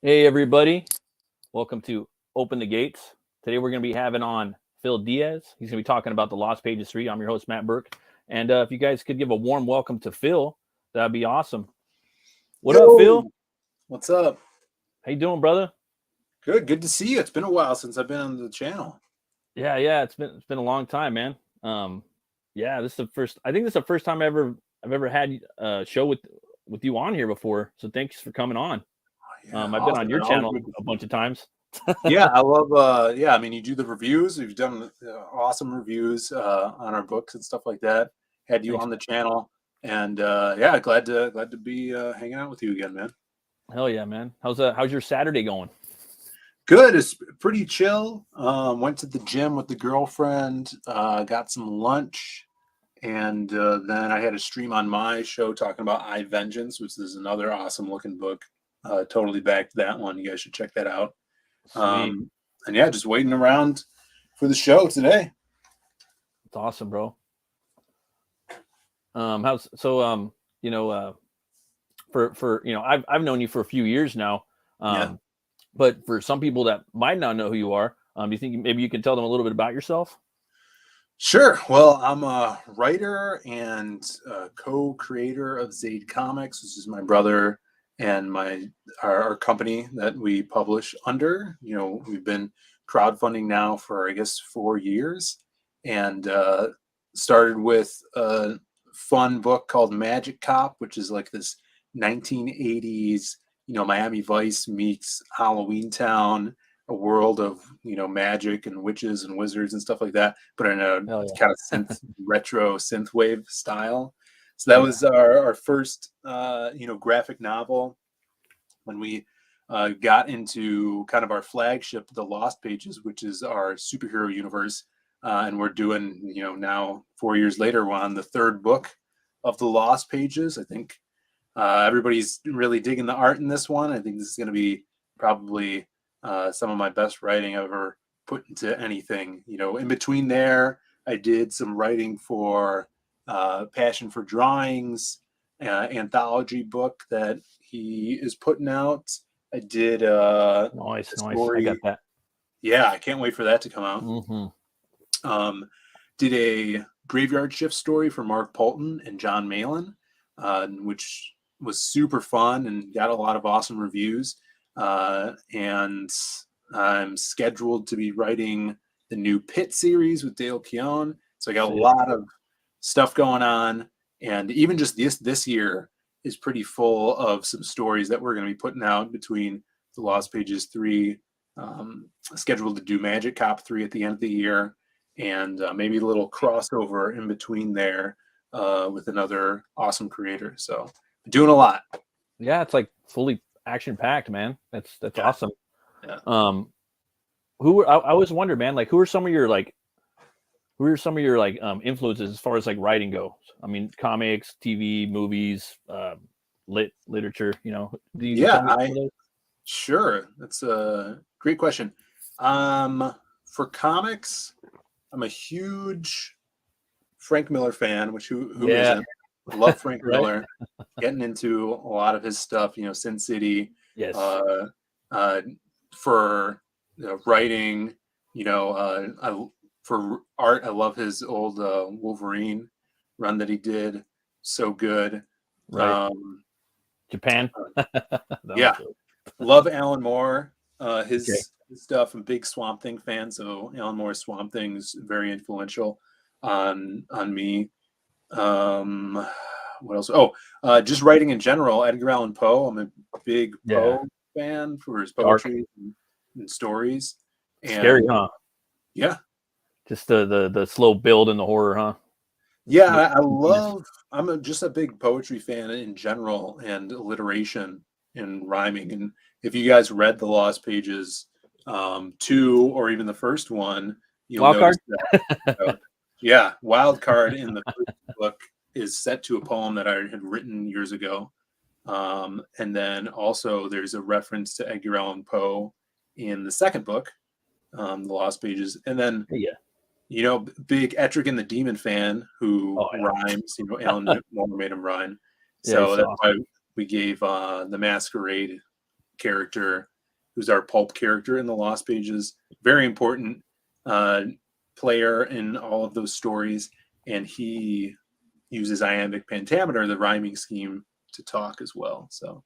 Hey, everybody. Welcome to Open the Gates. Today, we're going to be having on Phil Diaz. He's going to be talking about the Lost Pages 3. I'm your host, Matt Burke. And if you guys could give a warm welcome to Phil, that'd be awesome. What up, Phil? What's up? How you doing, brother? Good to see you. It's been a while since I've been on the channel. Yeah. It's been a long time, man. This is the first. I think this is the first time I've ever had a show with you on here before. So thanks for coming on. I've been on your channel a bunch of times. Yeah, I love. I mean, you do the reviews. You've done awesome reviews on our books and stuff like that. Had you on the channel, and glad to be hanging out with you again, man. Hell yeah, man. How's your Saturday going? Good. It's pretty chill. Went to the gym with the girlfriend. Got some lunch, and then I had a stream on my show talking about I Vengeance, which is another awesome looking book. Totally backed that one. You guys should check that out. And yeah, just waiting around for the show today. It's awesome, bro. I've known you for a few years now. But for some people that might not know who you are, do you think maybe you can tell them a little bit about yourself? Sure. Well, I'm a writer and co-creator of Zaid Comics, which is my brother and our company that we publish under. We've been crowdfunding now for, I guess, 4 years, and started with a fun book called Magic Cop, which is like this 1980s, Miami Vice meets Halloween Town, a world of, magic and witches and wizards and stuff like that, but in a kind of retro synthwave style. So that was our first, graphic novel. When we got into kind of our flagship, The Lost Pages, which is our superhero universe, and we're doing, now 4 years later, we're on the third book of The Lost Pages. I think everybody's really digging the art in this one. I think this is going to be probably some of my best writing I've ever put into anything. In between there, I did some writing for Passion for Drawings, anthology book that he is putting out. I did nice. I got that. Yeah, I can't wait for that to come out. Did a graveyard shift story for Mark Poulton and John Malin, which was super fun and got a lot of awesome reviews. And I'm scheduled to be writing the new Pit series with Dale Keown. So I got a lot of stuff going on. And even just this year is pretty full of some stories that we're going to be putting out between the Lost Pages 3, scheduled to do Magic Cop 3 at the end of the year, and maybe a little crossover in between there with another awesome creator. So doing a lot. Yeah, it's like fully action-packed, man. That's awesome. Yeah. I always wonder, man, like who are some of your influences as far as like writing goes? I mean, comics, TV, movies, literature, Sure. That's a great question. For comics, I'm a huge Frank Miller fan, which who isn't? I love Frank Miller. Getting into a lot of his stuff, Sin City. Yes. For writing, for art, I love his old Wolverine run that he did. So good. Right. Japan. Yeah. Love Alan Moore. His stuff. I'm a big Swamp Thing fan, so Alan Moore's Swamp Thing is very influential on me. What else? Just writing in general. Edgar Allan Poe. I'm a big Poe fan for his poetry and stories. And, scary, huh? Yeah. Just the slow build and the horror, huh? Yeah, I'm just a big poetry fan in general, and alliteration and rhyming. And if you guys read The Lost Pages 2 or even the first one, you'll notice that. Wild Card in the first book is set to a poem that I had written years ago. And then also there's a reference to Edgar Allan Poe in the second book, The Lost Pages. And then, big Etrick and the Demon fan who rhymes. Alan Moore made him rhyme. So that's why we gave the Masquerade character who's our pulp character in the Lost Pages. Very important player in all of those stories, and he uses iambic pentameter, the rhyming scheme, to talk as well. So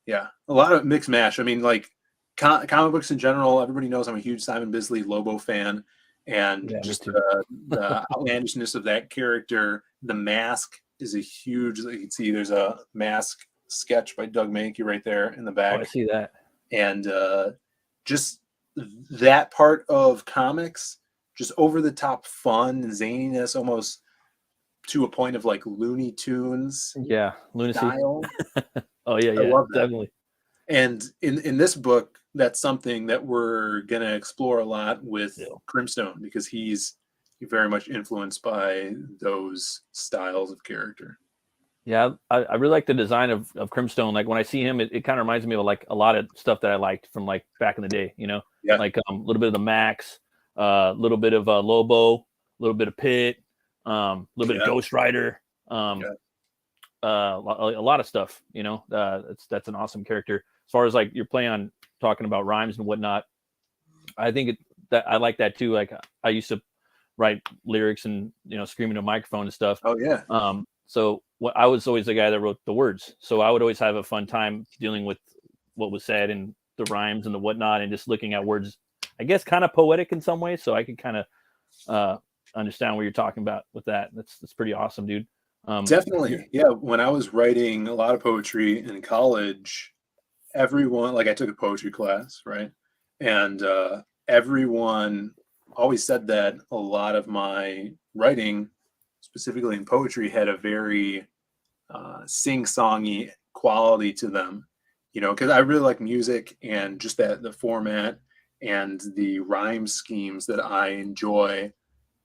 yeah, a lot of mixed mash. I mean, like comic books in general, everybody knows I'm a huge Simon Bisley Lobo fan, and just the outlandishness of that character. The mask is a huge, you can see there's a mask sketch by Doug Mahnke right there in the back. Oh, I see that. And just that part of comics, just over the top fun and zaniness, almost to a point of like Looney Tunes. Yeah, lunacy. Style. Oh yeah, I love that. Definitely. And in this book, that's something that we're gonna explore a lot with Crimstone, because he's very much influenced by those styles of character. Yeah, I really like the design of Crimstone. Like when I see him, it kind of reminds me of like a lot of stuff that I liked from like back in the day. You know, like a little bit of the Max, a little bit of Lobo, a little bit of Pitt, a little bit of Ghost Rider, a lot of stuff. You know, that's an awesome character. As far as like you're playing on talking about rhymes and whatnot, I think that I like that too. Like I used to write lyrics and screaming to a microphone and stuff. Oh yeah. So I was always the guy that wrote the words. So I would always have a fun time dealing with what was said and the rhymes and the whatnot, and just looking at words, I guess, kind of poetic in some ways. So I could kind of understand what you're talking about with that. That's pretty awesome, dude. Definitely. Yeah. When I was writing a lot of poetry in college, everyone, like I took a poetry class, right? And everyone always said that a lot of my writing, specifically in poetry, had a very sing-songy quality to them, because I really like music, and just that the format and the rhyme schemes that I enjoy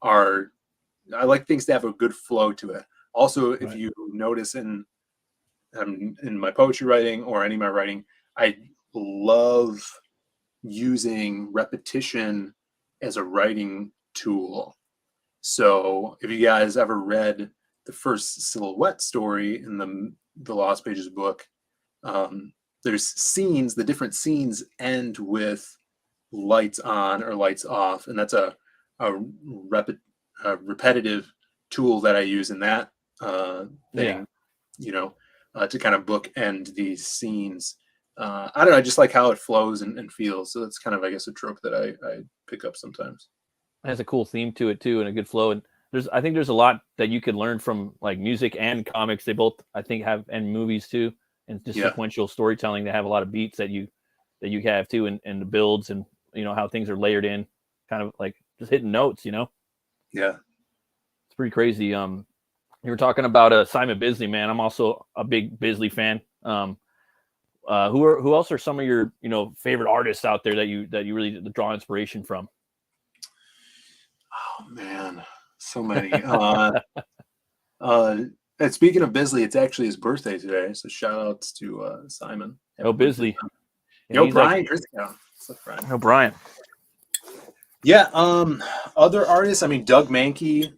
I like things to have a good flow to it. Also, if you notice in my poetry writing or any of my writing, I love using repetition as a writing tool. So if you guys ever read the first Silhouette story in the Lost Pages book, there's scenes, the different scenes end with lights on or lights off. And that's a repetitive tool that I use in that thing, to kind of bookend these scenes. I don't know, I just like how it flows and feels. So that's kind of, I guess, a trope that I pick up sometimes. It has a cool theme to it too, and a good flow. And I think there's a lot that you could learn from like music and comics. They both, I think, have, and movies too, and just sequential storytelling. They have a lot of beats that you have too, and the builds, and how things are layered in, kind of like just hitting notes. Yeah, it's pretty crazy. You were talking about Simon Bisley, man. I'm also a big Bisley fan. Who else are some of your favorite artists out there that you really draw inspiration from? Oh man, so many. And speaking of Bisley, it's actually his birthday today, so shout outs to Simon. Oh, Bisley. Yo, Brian. Oh, Brian. Yeah. Other artists. I mean, Doug Mahnke,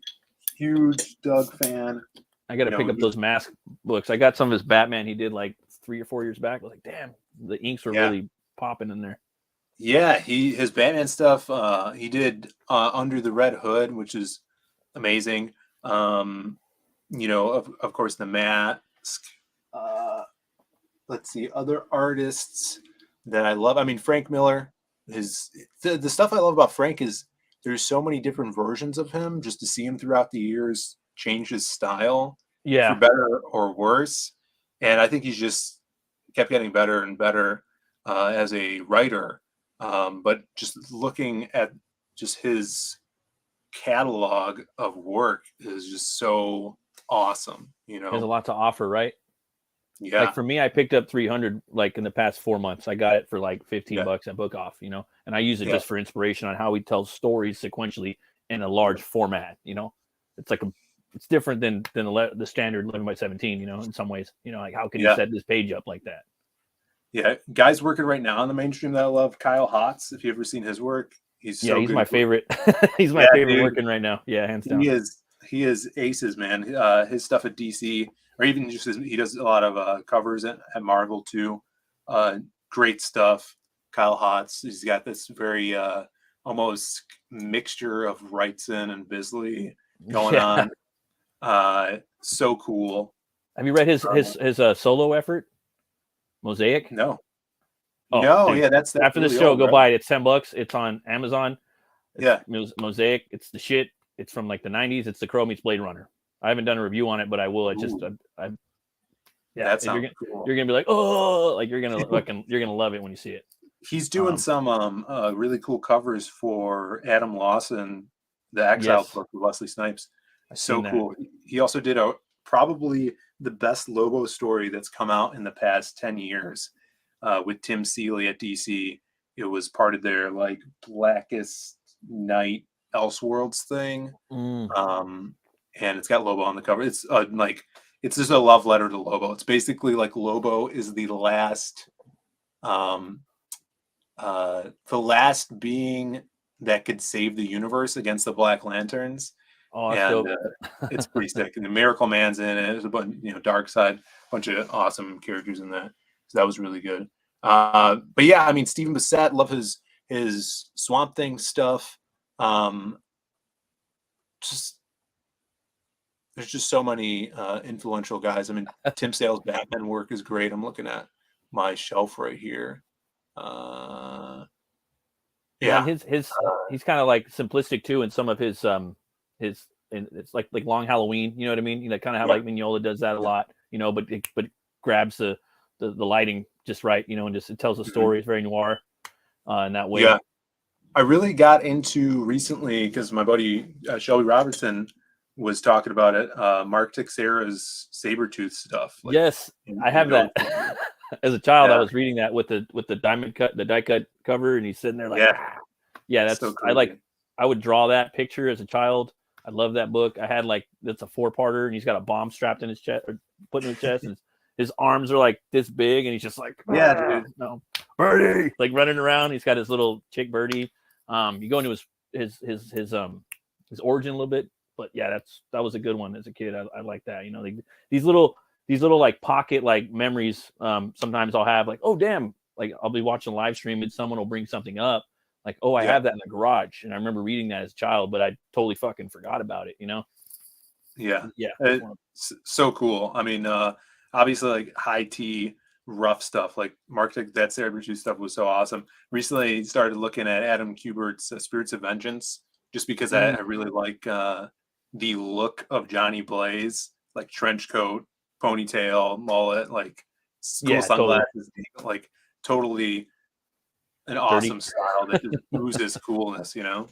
huge Doug fan. I got to pick up those Mask books. I got some of his Batman he did like 3 or 4 years back. I was like, damn, the inks were really popping in there. Yeah, his Batman stuff. He did Under the Red Hood, which is amazing. Of course, the Mask. Let's see, other artists that I love. I mean, Frank Miller. The stuff I love about Frank is there's so many different versions of him. Just to see him throughout the years change his style, for better or worse. And I think he's just kept getting better and better as a writer. But just looking at just his catalog of work is just so awesome. He has a lot to offer, right? Yeah. Like for me, I picked up 300 like in the past 4 months. I got it for like $15 at Book Off, and I use it just for inspiration on how he tells stories sequentially in a large format. It's like it's different than the standard 11x17. In some ways, like how can you set this page up like that? Yeah, guys working right now in the mainstream that I love, Kyle Hotz. If you've ever seen his work, he's my favorite. He's my favorite working right now. Yeah, hands down. He is aces, man. His stuff at DC, or even just he does a lot of covers at Marvel too. Great stuff. Kyle Hotz. He's got this very almost mixture of Wrightson and Bisley going on. So cool. Have you read his solo effort, Mosaic? No. Oh, no, dude. yeah, that's after really this show, old, go right? buy it. It's $10. It's on Amazon. Yeah. Mosaic. It's the shit. It's from like the 90s. It's the Crow meets Blade Runner. I haven't done a review on it, but I will. It's just, that sounds cool. You're gonna be like, oh, like you're gonna love it when you see it. He's doing some really cool covers for Adam Lawson, the Exiled book with Wesley Snipes. So cool. He also did probably the best Lobo story that's come out in the past 10 years with Tim Seeley at DC. It was part of their like Blackest Night Elseworlds thing. And it's got Lobo on the cover. It's it's just a love letter to Lobo. It's basically like Lobo is the last being that could save the universe against the Black Lanterns. Oh, and it's pretty sick. And the Miracle Man's in it. There's a bunch, Dark Side, bunch of awesome characters in that. So that was really good. But yeah, I mean, Stephen Bissett, love his Swamp Thing stuff. There's just so many influential guys. I mean, Tim Sale's Batman work is great. I'm looking at my shelf right here. Yeah, his he's kind of like simplistic too in some of his it's like Long Halloween, you know what I mean? Kind of how like Mignola does that a lot, but it grabs the lighting just right, and just it tells a story. It's very noir in that way. Yeah, I really got into recently because my buddy Shelby Robertson was talking about it. Mark Texeira's Sabretooth stuff. Yes, I have that. As a child, I was reading that with the die cut cover, and he's sitting there like, that's so cool. I would draw that picture as a child. I love that book. I had that's a 4-parter, and he's got a bomb strapped in his chest, or put in his chest, and his arms are like this big, and he's just like, dude, no, Birdie, like running around. He's got his little chick Birdie. You go into his origin a little bit, but yeah, that was a good one as a kid. I like that. These little like pocket like memories. Sometimes I'll have like, oh damn, like I'll be watching a live stream and someone will bring something up. Like, oh, I have that in the garage. And I remember reading that as a child, but I totally fucking forgot about it, Yeah. Yeah. It's so cool. I mean, obviously like high tea, rough stuff, like Mark, that Sabretooth stuff was so awesome. Recently started looking at Adam Kubert's Spirits of Vengeance, just because I really like the look of Johnny Blaze, like trench coat, ponytail, mullet, like school sunglasses, like totally an awesome style that just oozes coolness, Have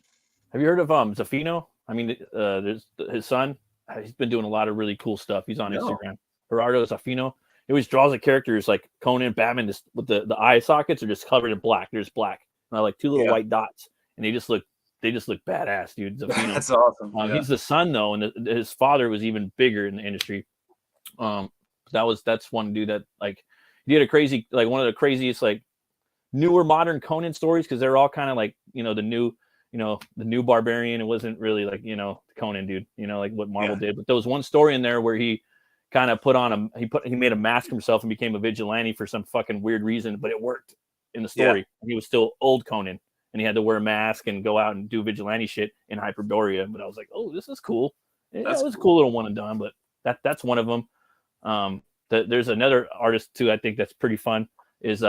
you heard of Zafino? I mean, there's his son. He's been doing a lot of really cool stuff. He's on Instagram. Gerardo Zafino. He always draws the characters like Conan, Batman, just with the eye sockets are just covered in black. They're just black. And I like 2 little white dots, and they just look badass, dude. Zafino. That's awesome. He's the son though, and his father was even bigger in the industry. That's one dude that like he had a crazy, like one of the craziest like newer modern Conan stories, because they're all kind of like the new barbarian. It wasn't really like Conan dude, like what Marvel did. But there was one story in there where he kind of he made a mask himself and became a vigilante for some fucking weird reason, but it worked in the story. He was still old Conan, and he had to wear a mask and go out and do vigilante shit in Hyperborea. But I was like, oh, this is cool. It was a cool little one and done, but that's one of them. There's another artist too, I think that's pretty fun, is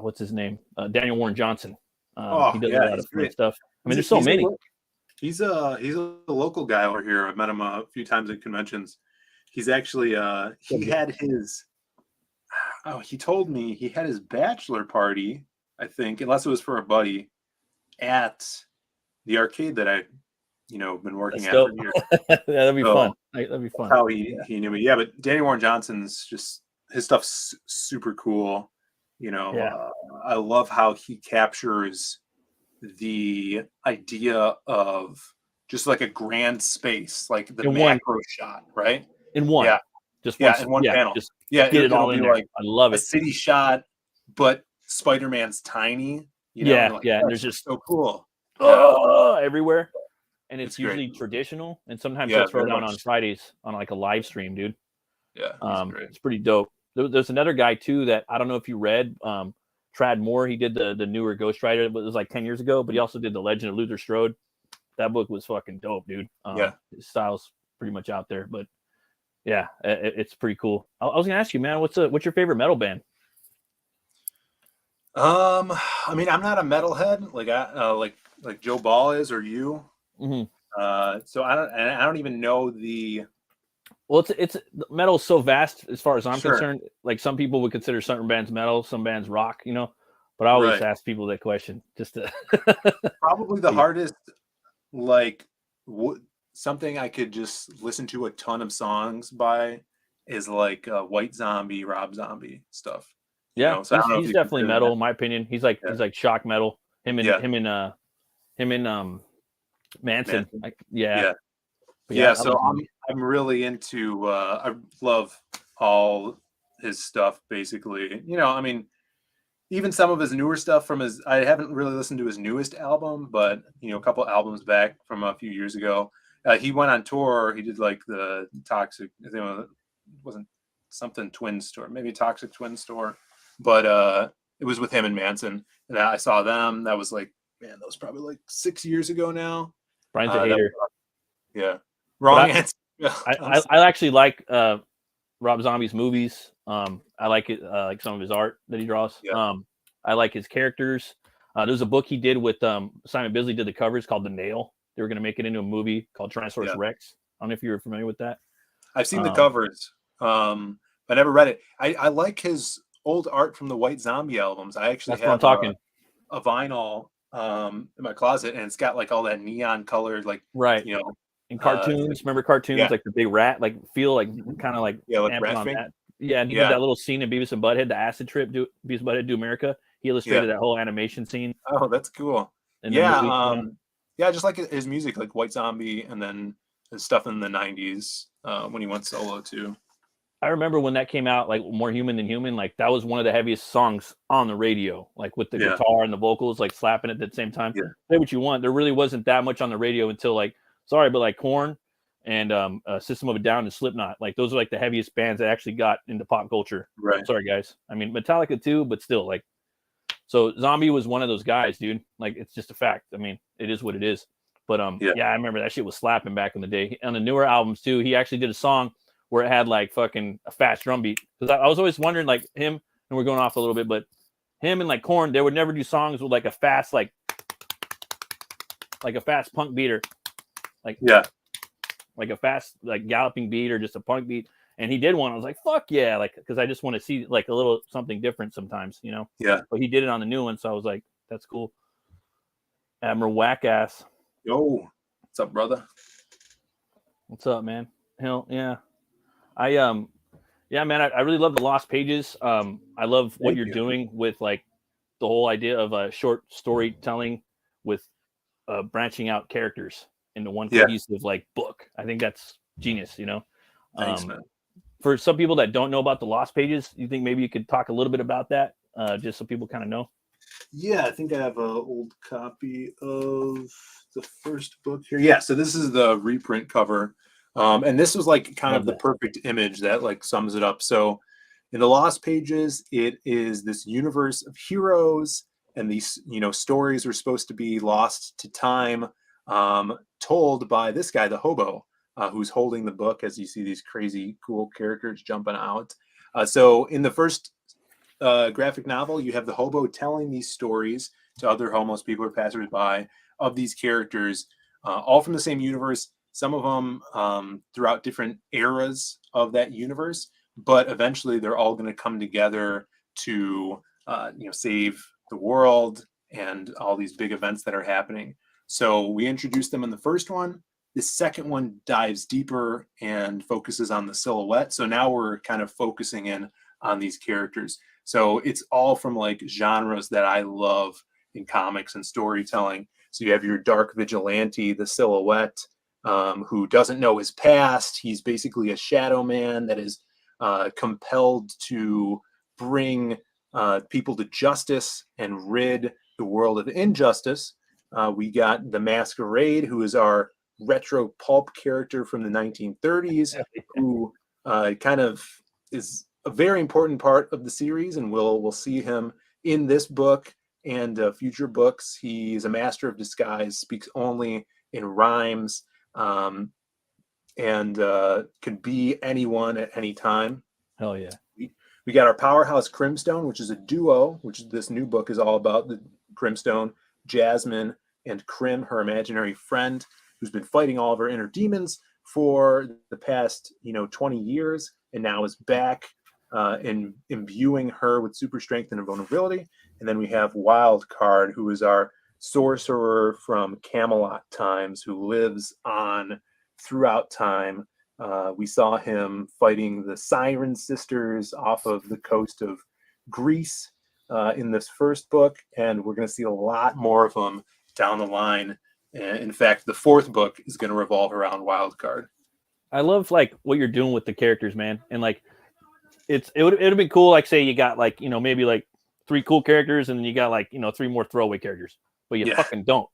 what's his name? Daniel Warren Johnson. He does a lot of fun stuff. I mean, there's so many. He's a local guy over here. I've met him a few times at conventions. He's actually he told me he had his bachelor party, I think, unless it was for a buddy, at the arcade that I been working at for years. That'd be fun. That'd be fun. How he knew me. Yeah, but Daniel Warren Johnson's just, his stuff's super cool. I love how he captures the idea of just like a grand space, like the macro shot, right? In one. Just in one panel. Just get it all in there. Like I love it. A city shot, but Spider-Man's tiny. And there's just so cool. Everywhere. And it's usually traditional, and sometimes they'll throw down on Fridays on like a live stream, dude. Yeah, it's pretty dope. There's another guy too that I don't know if you read, Trad Moore. He did the newer Ghost Rider. It was like 10 years ago, but he also did the Legend of Luther Strode. That book was fucking dope, dude. His style's pretty much out there, but yeah, it's pretty cool. I was gonna ask you, man, what's your favorite metal band? I mean, I'm not a metalhead like Joe Ball is or you. Mm-hmm. So I don't even know the. Well, it's metal is so vast as far as I'm concerned. Like some people would consider certain bands metal, some bands rock, you know. But I always ask people that question just to. Probably the hardest, like something I could just listen to a ton of songs by is like White Zombie, Rob Zombie stuff. Yeah, you know? So he's definitely metal, in my opinion. He's like shock metal. Him and Manson. Yeah. So I'm really into. I love all his stuff, basically. You know, I mean, even some of his newer stuff from his. I haven't really listened to his newest album, but you know, a couple albums back from a few years ago, he went on tour. He did like the Toxic. I think it wasn't something Twin Store, maybe Toxic Twin Store, but it was with him and Manson, and I saw them. That was like, man, that was probably like 6 years ago now. Brian's a hater. Yeah. Wrong answer. I actually like Rob Zombie's movies. I like it, like some of his art that he draws. Yeah. I like his characters. There's a book he did with Simon Bisley did the covers called The Nail. They were going to make it into a movie called Tyrannosaurus Rex. I don't know if you were familiar with that. I've seen the covers. I never read it. I like his old art from the White Zombie albums. I actually have a vinyl in my closet, and it's got like all that neon colored, like, you know, and cartoons. Remember cartoons like the big rat, like feel like kind of like rat on thing. that. Yeah, and he did that little scene in Beavis and Butthead, the acid trip, Beavis and Butthead Do America. He illustrated that whole animation scene. Oh, that's cool. Yeah, just like his music, like White Zombie, and then his stuff in the 90s when he went solo too. I remember when that came out, like More Human Than Human, like that was one of the heaviest songs on the radio, like with the guitar and the vocals, like slapping it at the same time. Say what you want. There really wasn't that much on the radio until like Korn and System of a Down and Slipknot. Like those are like the heaviest bands that actually got into pop culture. Right. Sorry, guys. I mean, Metallica too, but still, like, so Zombie was one of those guys, dude. Like, it's just a fact. I mean, it is what it is. But I remember that shit was slapping back in the day. On the newer albums too, he actually did a song where it had like fucking a fast drum beat. Because I was always wondering, like him, and we're going off a little bit, but him and like Korn, they would never do songs with like a fast, like a fast punk beater. Like a fast, like galloping beat or just a punk beat. And he did one. I was like, fuck yeah. Like, because I just want to see like a little something different sometimes, you know? Yeah. But he did it on the new one. So I was like, that's cool. Admiral Wackass. Yo, what's up, brother? What's up, man? Hell yeah. I really love the Lost Pages. I love what you're doing with like the whole idea of short storytelling with branching out characters into one cohesive like book. I think that's genius, you know. Thanks, man. For some people that don't know about the Lost Pages, you think maybe you could talk a little bit about that, just so people kind of know? Yeah, I think I have an old copy of the first book here. Yeah, so this is the reprint cover. And this was like kind of the perfect image that like sums it up. So in the Lost Pages, it is this universe of heroes, and these, you know, stories are supposed to be lost to time, told by this guy, the hobo, who's holding the book as you see these crazy cool characters jumping out. So in the first graphic novel, you have the hobo telling these stories to other homeless people or passersby of these characters, all from the same universe. Some of them throughout different eras of that universe, but eventually they're all going to come together to, save the world and all these big events that are happening. So we introduced them in the first one. The second one dives deeper and focuses on the silhouette. So now we're kind of focusing in on these characters. So it's all from like genres that I love in comics and storytelling. So you have your dark vigilante, the silhouette, who doesn't know his past. He's basically a shadow man that is compelled to bring people to justice and rid the world of injustice. We got the Masquerade, who is our retro pulp character from the 1930s, who kind of is a very important part of the series, and we'll see him in this book and future books, he's a master of disguise, speaks only in rhymes, and could be anyone at any time. Hell yeah. We got our powerhouse Crimstone, which is a duo, which this new book is all about. The Crimstone, Jasmine, and Crim, her imaginary friend, who's been fighting all of her inner demons for the past 20 years, and now is back in imbuing her with super strength and invulnerability. And then we have Wildcard, who is our sorcerer from Camelot times, who lives on throughout time. We saw him fighting the Siren Sisters off of the coast of Greece in this first book, and we're going to see a lot more of them down the line. In fact, the fourth book is going to revolve around Wildcard. I love like what you're doing with the characters, man, and like it would be cool. Like say you got like maybe like 3 cool characters, and then you got like 3 more throwaway characters, but you fucking don't.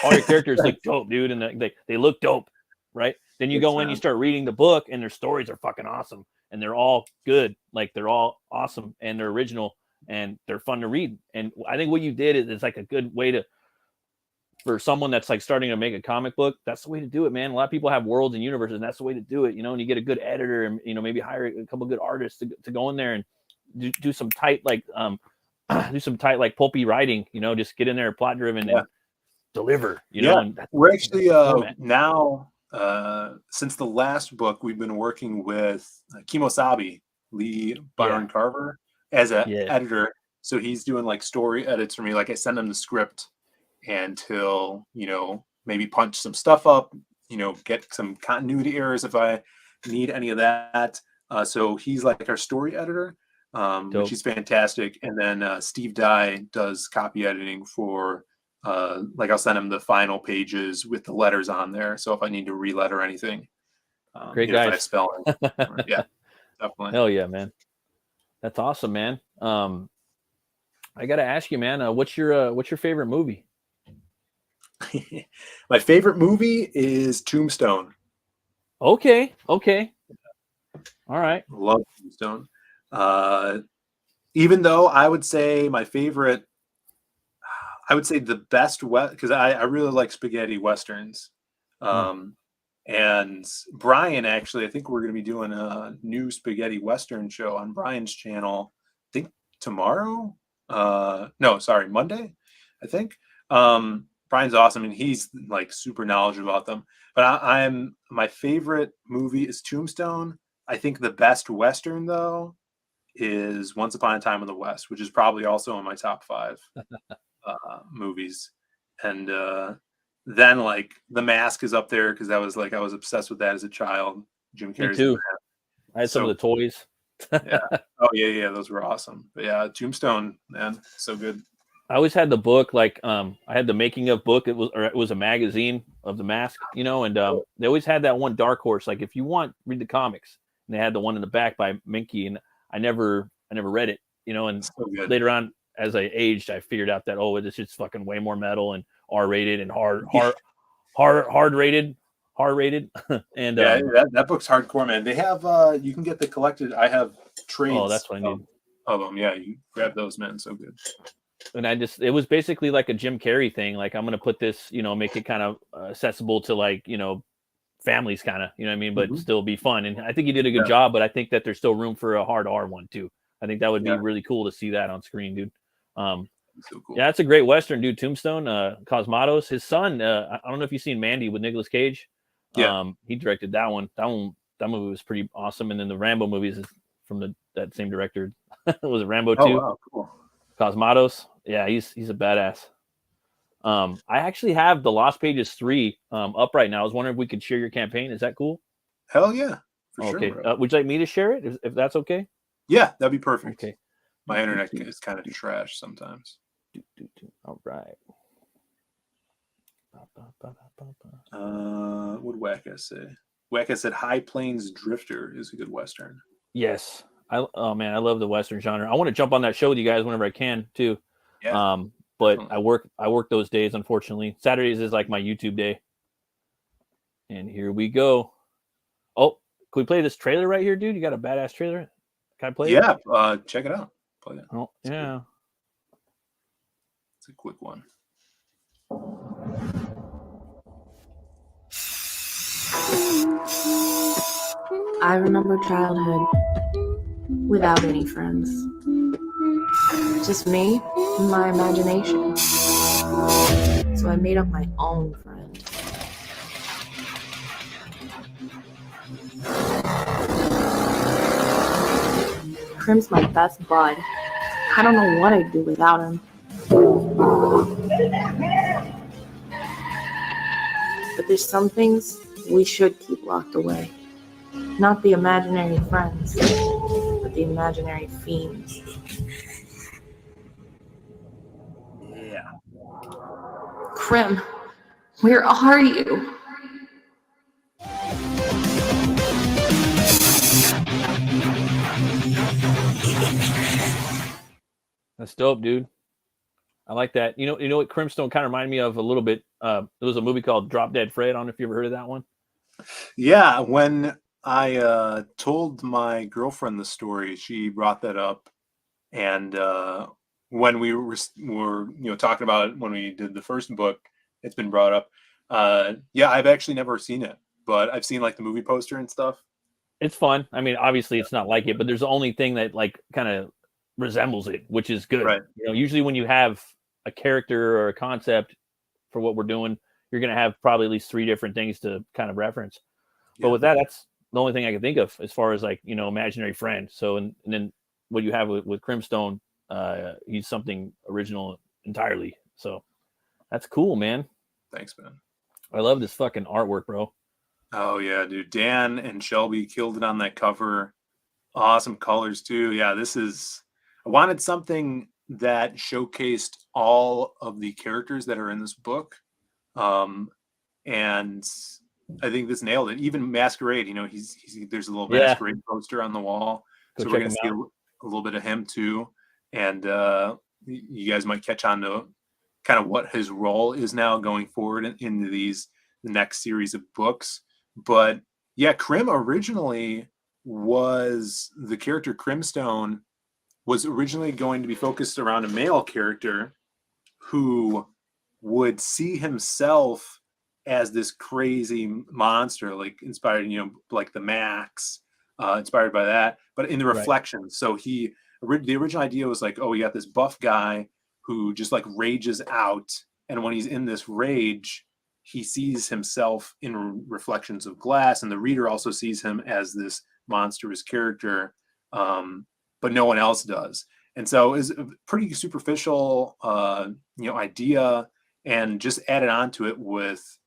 All your characters look dope, dude, and they look dope, right? Then you go in, you start reading the book, and their stories are fucking awesome, and they're all good, like they're all awesome, and they're original, and they're fun to read. And I think what you did is like a good way to, for someone that's like starting to make a comic book, that's the way to do it, man. A lot of people have worlds and universes, and that's the way to do it, and you get a good editor, and maybe hire a couple good artists to go in there and do some tight like pulpy writing, just get in there, plot driven, and deliver, And we're actually now. Since the last book, we've been working with Kimosabi, Lee Byron Carver, as an editor. So he's doing like story edits for me. Like I send him the script, and he'll, maybe punch some stuff up, get some continuity errors if I need any of that. So he's like our story editor, which is fantastic. And then Steve Dye does copy editing for. Like I'll send him the final pages with the letters on there. So if I need to re-letter anything, great guy. Spelling, yeah, definitely. Hell yeah, man. That's awesome, man. I got to ask you, man, what's your favorite movie? My favorite movie is Tombstone. Okay. All right. Love Tombstone. Even though I would say my favorite, I would say the best because I really like spaghetti westerns. And Brian, actually, I think we're going to be doing a new spaghetti western show on Brian's channel. I think tomorrow. Monday. I think. Brian's awesome, and he's like super knowledgeable about them. But my favorite movie is Tombstone. I think the best western though is Once Upon a Time in the West, which is probably also in my top 5. Movies, and then like The Mask is up there because that was like I was obsessed with that as a child. Jim Carrey's Me too. I had some of the toys. Those were awesome. But yeah, Tombstone, man, so good. I always had the book, like I had the making of book. It was a magazine of The Mask, and they always had that one dark horse. Like if you want, read the comics, and they had the one in the back by Minky, and I never read it, and so later on, as I aged, I figured out that it's just fucking way more metal and R-rated and hard rated. And that book's hardcore, man. They have you can get the collected. I have trades. Oh, that's what I need. Of them, yeah. You grab those, man. So good. And it was basically like a Jim Carrey thing. Like I'm gonna put this, make it kind of accessible to like families, kind of, you know what I mean, but still be fun. And I think he did a good job. But I think that there's still room for a hard R one too. I think that would be really cool to see that on screen, dude. So cool. Yeah, that's a great western, dude. Tombstone, Cosmatos. His son, I don't know if you've seen Mandy with Nicolas Cage. He directed that one. That movie was pretty awesome. And then the Rambo movies is from that same director. Was it Rambo 2? Oh, wow, cool. Cosmatos. Yeah, he's a badass. I actually have the Lost Pages 3 up right now. I was wondering if we could share your campaign. Is that cool? Hell yeah, for sure. Okay. Would you like me to share it if that's okay? Yeah, that'd be perfect. Okay. My internet is kind of trash sometimes. All right. What did Wacka say? Wacka said High Plains Drifter is a good western. Yes. I love the western genre. I want to jump on that show with you guys whenever I can too. Yeah. But I work those days, unfortunately. Saturdays is like my YouTube day. And here we go. Oh, can we play this trailer right here, dude? You got a badass trailer? Can I play it? Yeah, check it out. Play it. Oh, yeah. a quick one. I remember childhood without any friends. Just me and my imagination. So I made up my own friends. Crim's my best bud. I don't know what I'd do without him. But there's some things we should keep locked away. Not the imaginary friends, but the imaginary fiends. Yeah. Crim, where are you? That's dope, dude. I like that. You know what Crimstone kind of reminded me of a little bit. There was a movie called Drop Dead Fred. I don't know if you ever heard of that one. Yeah, when I told my girlfriend the story, she brought that up, and when we were talking about it when we did the first book, it's been brought up. Yeah, I've actually never seen it, but I've seen like the movie poster and stuff. It's fun. I mean, obviously it's not like it, but there's the only thing that like kind of resembles it, which is good. Right. Usually when you have a character or a concept for what we're doing, you're going to have probably at least 3 different things to kind of reference. Yeah. But with that, that's the only thing I can think of as far as like, imaginary friend. So, and then what you have with Crimstone, he's something original entirely. So that's cool, man. Thanks, man. I love this fucking artwork, bro. Oh yeah, dude. Dan and Shelby killed it on that cover. Awesome colors too. Yeah, I wanted something that showcased all of the characters that are in this book. And I think this nailed it. Even Masquerade, there's a little Masquerade poster on the wall. So we're going to see a little bit of him too. And you guys might catch on to kind of what his role is now going forward into the next series of books. But yeah, Crim originally was the character Crimstone was originally going to be focused around a male character who would see himself as this crazy monster, like inspired, like the Max, inspired by that, but in the reflection. Right. So the original idea was like, oh, we got this buff guy who just like rages out. And when he's in this rage, he sees himself in reflections of glass. And the reader also sees him as this monstrous character, but no one else does. And so it's a pretty superficial, idea, and just added on to it with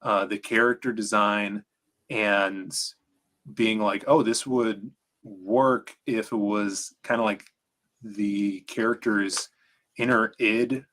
the character design and being like, oh, this would work if it was kind of like the character's inner id,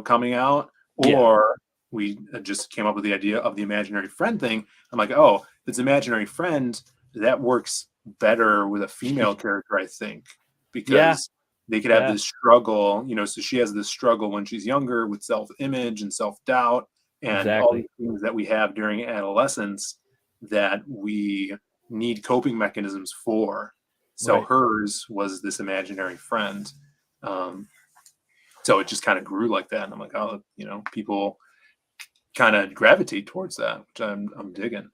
coming out, or we just came up with the idea of the imaginary friend thing. I'm like, oh, if it's imaginary friend, that works better with a female character, I think, because they could have this struggle, so she has this struggle when she's younger with self-image and self-doubt and all the things that we have during adolescence that we need coping mechanisms for. So hers was this imaginary friend. So it just kind of grew like that. And I'm like, oh, people kind of gravitate towards that, which I'm digging.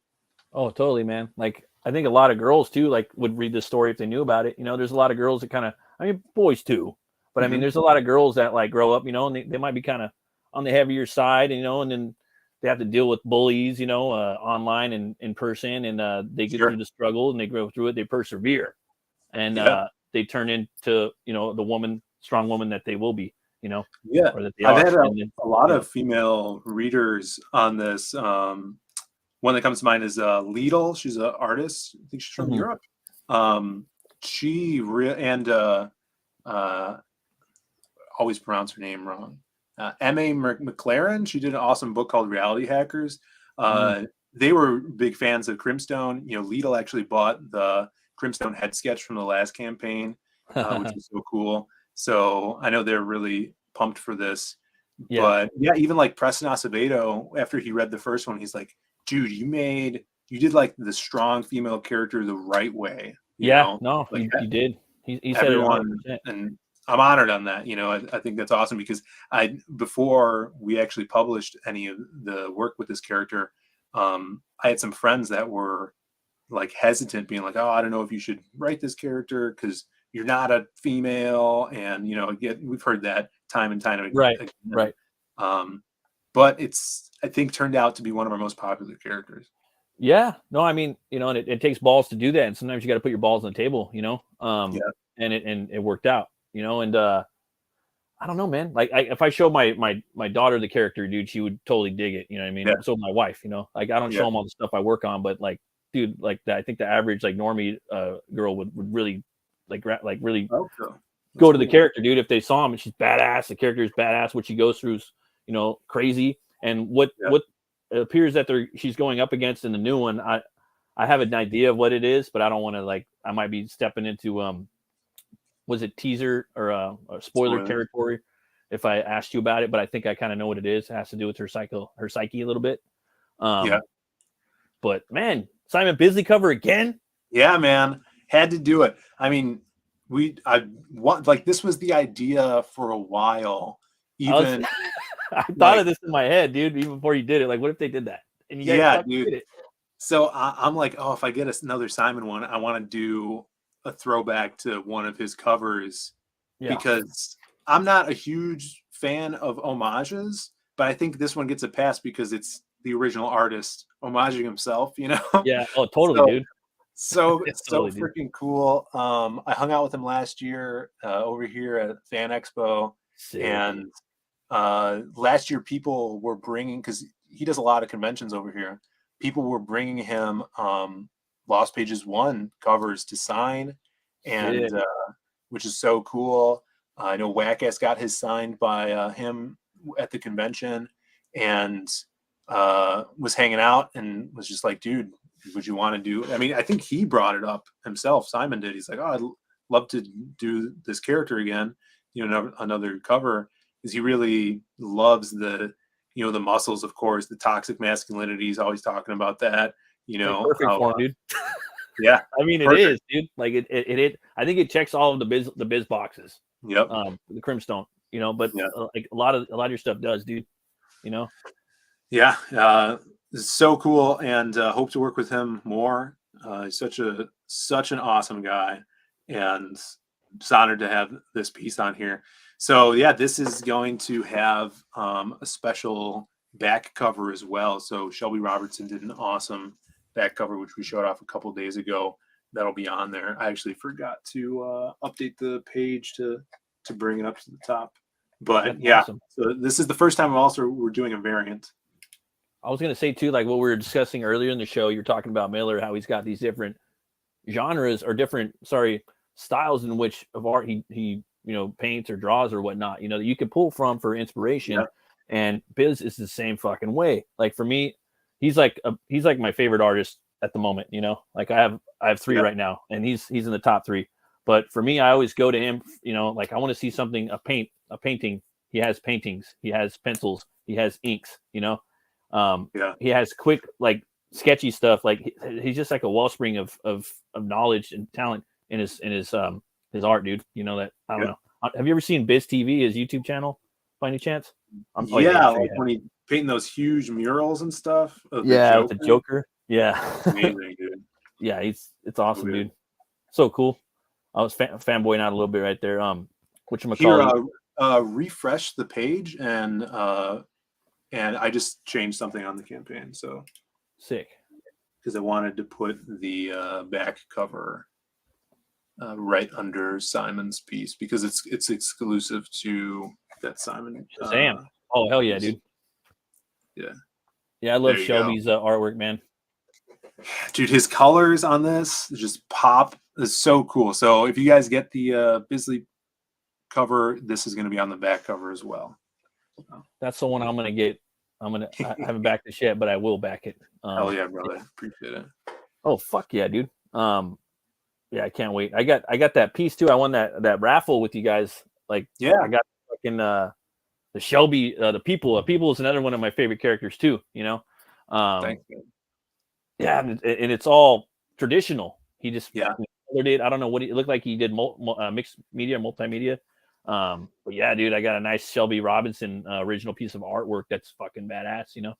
Oh, totally, man. Like, I think a lot of girls too, like, would read this story if they knew about it. There's a lot of girls that kind of, boys too, but I mean, there's a lot of girls that like grow up, and they might be kind of on the heavier side, and then they have to deal with bullies, online and in person, and they get through the struggle and they grow through it. They persevere, and they turn into, the strong woman that they will be, or that they I've are. had a lot of female readers on this. One that comes to mind is Lidl. She's an artist. I think she's from Europe. Always pronounce her name wrong. M.A. McLaren. She did an awesome book called Reality Hackers. They were big fans of Crimstone. Lidl actually bought the Crimstone head sketch from the last campaign, which was so cool. So I know they're really pumped for this. Yeah. But yeah, even like Preston Acevedo, after he read the first one, he's like, dude, you did like the strong female character the right way. You did. He said everyone, and I'm honored on that. You know, I think that's awesome because before we actually published any of the work with this character, I had some friends that were like hesitant, being like, "Oh, I don't know if you should write this character because you're not a female," and you know, we've heard that time and time Right. again. Right. But it's, I think, turned out to be one of our most popular characters. Yeah. No, I mean, you know, and it takes balls to do that, and sometimes you got to put your balls on the table, you know. Yeah. And it worked out, you know, and I don't know, man. Like, if I show my daughter the character, dude, she would totally dig it. You know what I mean? Yeah. So my wife, you know, like I don't show them all the stuff I work on, but like, dude, like that, I think the average like normie girl would really really go to the character, dude. If they saw him and she's badass, the character is badass. What she goes through is, you know, crazy. And what it appears that she's going up against in the new one, I have an idea of what it is, but I don't want to, like, I might be stepping into was it teaser or spoiler territory if I asked you about it, but I think I kind of know what it is. It has to do with her psyche a little bit. But man, Simon Bisley cover again? Yeah, man. Had to do it. I mean, this was the idea for a while. Even I thought of this in my head, dude, even before you did it. Like, what if they did that? And you guys dude. did it. So I'm like, oh, if I get another Simon one, I want to do a throwback to one of his covers because I'm not a huge fan of homages, but I think this one gets a pass because it's the original artist homaging himself, you know? Yeah. Oh, totally, dude. So freaking cool. I hung out with him last year over here at Fan Expo. Sick. And last year people were bringing, because he does a lot of conventions over here, people were bringing him Lost Pages 1 covers to sign, and which is so cool. I know Whack-Ass got his signed by him at the convention, and was hanging out and was just like, dude, would you want to do, I mean, I think he brought it up himself. Simon did. He's like, oh, I'd love to do this character again, you know, another cover, because he really loves the, you know, the muscles, of course, the toxic masculinity. He's always talking about that, you know. Perfect for him, dude. Yeah. I mean, it is, dude. Like it I think it checks all of the biz boxes. Yep. The Crimstone, you know, but like a lot of your stuff does, dude. You know. Yeah. It's so cool, and hope to work with him more. He's such an awesome guy, and just honored to have this piece on here. So yeah, this is going to have a special back cover as well. So Shelby Robertson did an awesome back cover, which we showed off a couple of days ago. That'll be on there. I actually forgot to update the page to bring it up to the top. But that's awesome. So this is the first time we're doing a variant. I was going to say too, like what we were discussing earlier in the show, you're talking about Miller, how he's got these different genres or different, styles in which of art he you know, paints or draws or whatnot, you know, that you can pull from for inspiration. Yeah. And Biz is the same fucking way. Like for me, he's like my favorite artist at the moment, you know, like I have three right now, and he's in the top three. But for me, I always go to him, you know, like I want to see something, a painting. He has paintings, he has pencils, he has inks, you know. He has quick, like sketchy stuff. Like he's just like a wellspring of knowledge and talent in his art, dude. You know that? I don't know. Have you ever seen Biz TV, his YouTube channel, by any chance? Like when he painting those huge murals and stuff. The Joker. Yeah, amazing, dude. Yeah, it's awesome, dude. So cool. I was fanboying out a little bit right there. Here, refresh the page and I just changed something on the campaign. So sick, because I wanted to put the back cover right under Simon's piece, because it's exclusive to that Simon. Shazam! Oh hell yeah, dude. Yeah, I love Shelby's artwork, man. Dude, his colors on this just pop. It's so cool. So if you guys get the Bisley cover, this is going to be on the back cover as well. That's the one I'm going to get. I haven't backed it yet, but I will back it. Oh yeah, brother. Appreciate it. Oh fuck yeah, dude. Yeah, I can't wait. I got that piece too. I won that raffle with you guys. Like, I got fucking the Shelby, the people. People is another one of my favorite characters too. You know. Thanks, man. Yeah, and it's all traditional. He just did. I don't know what it looked like. He did mixed media, multimedia. But yeah, dude, I got a nice Shelby Robinson original piece of artwork that's fucking badass, you know.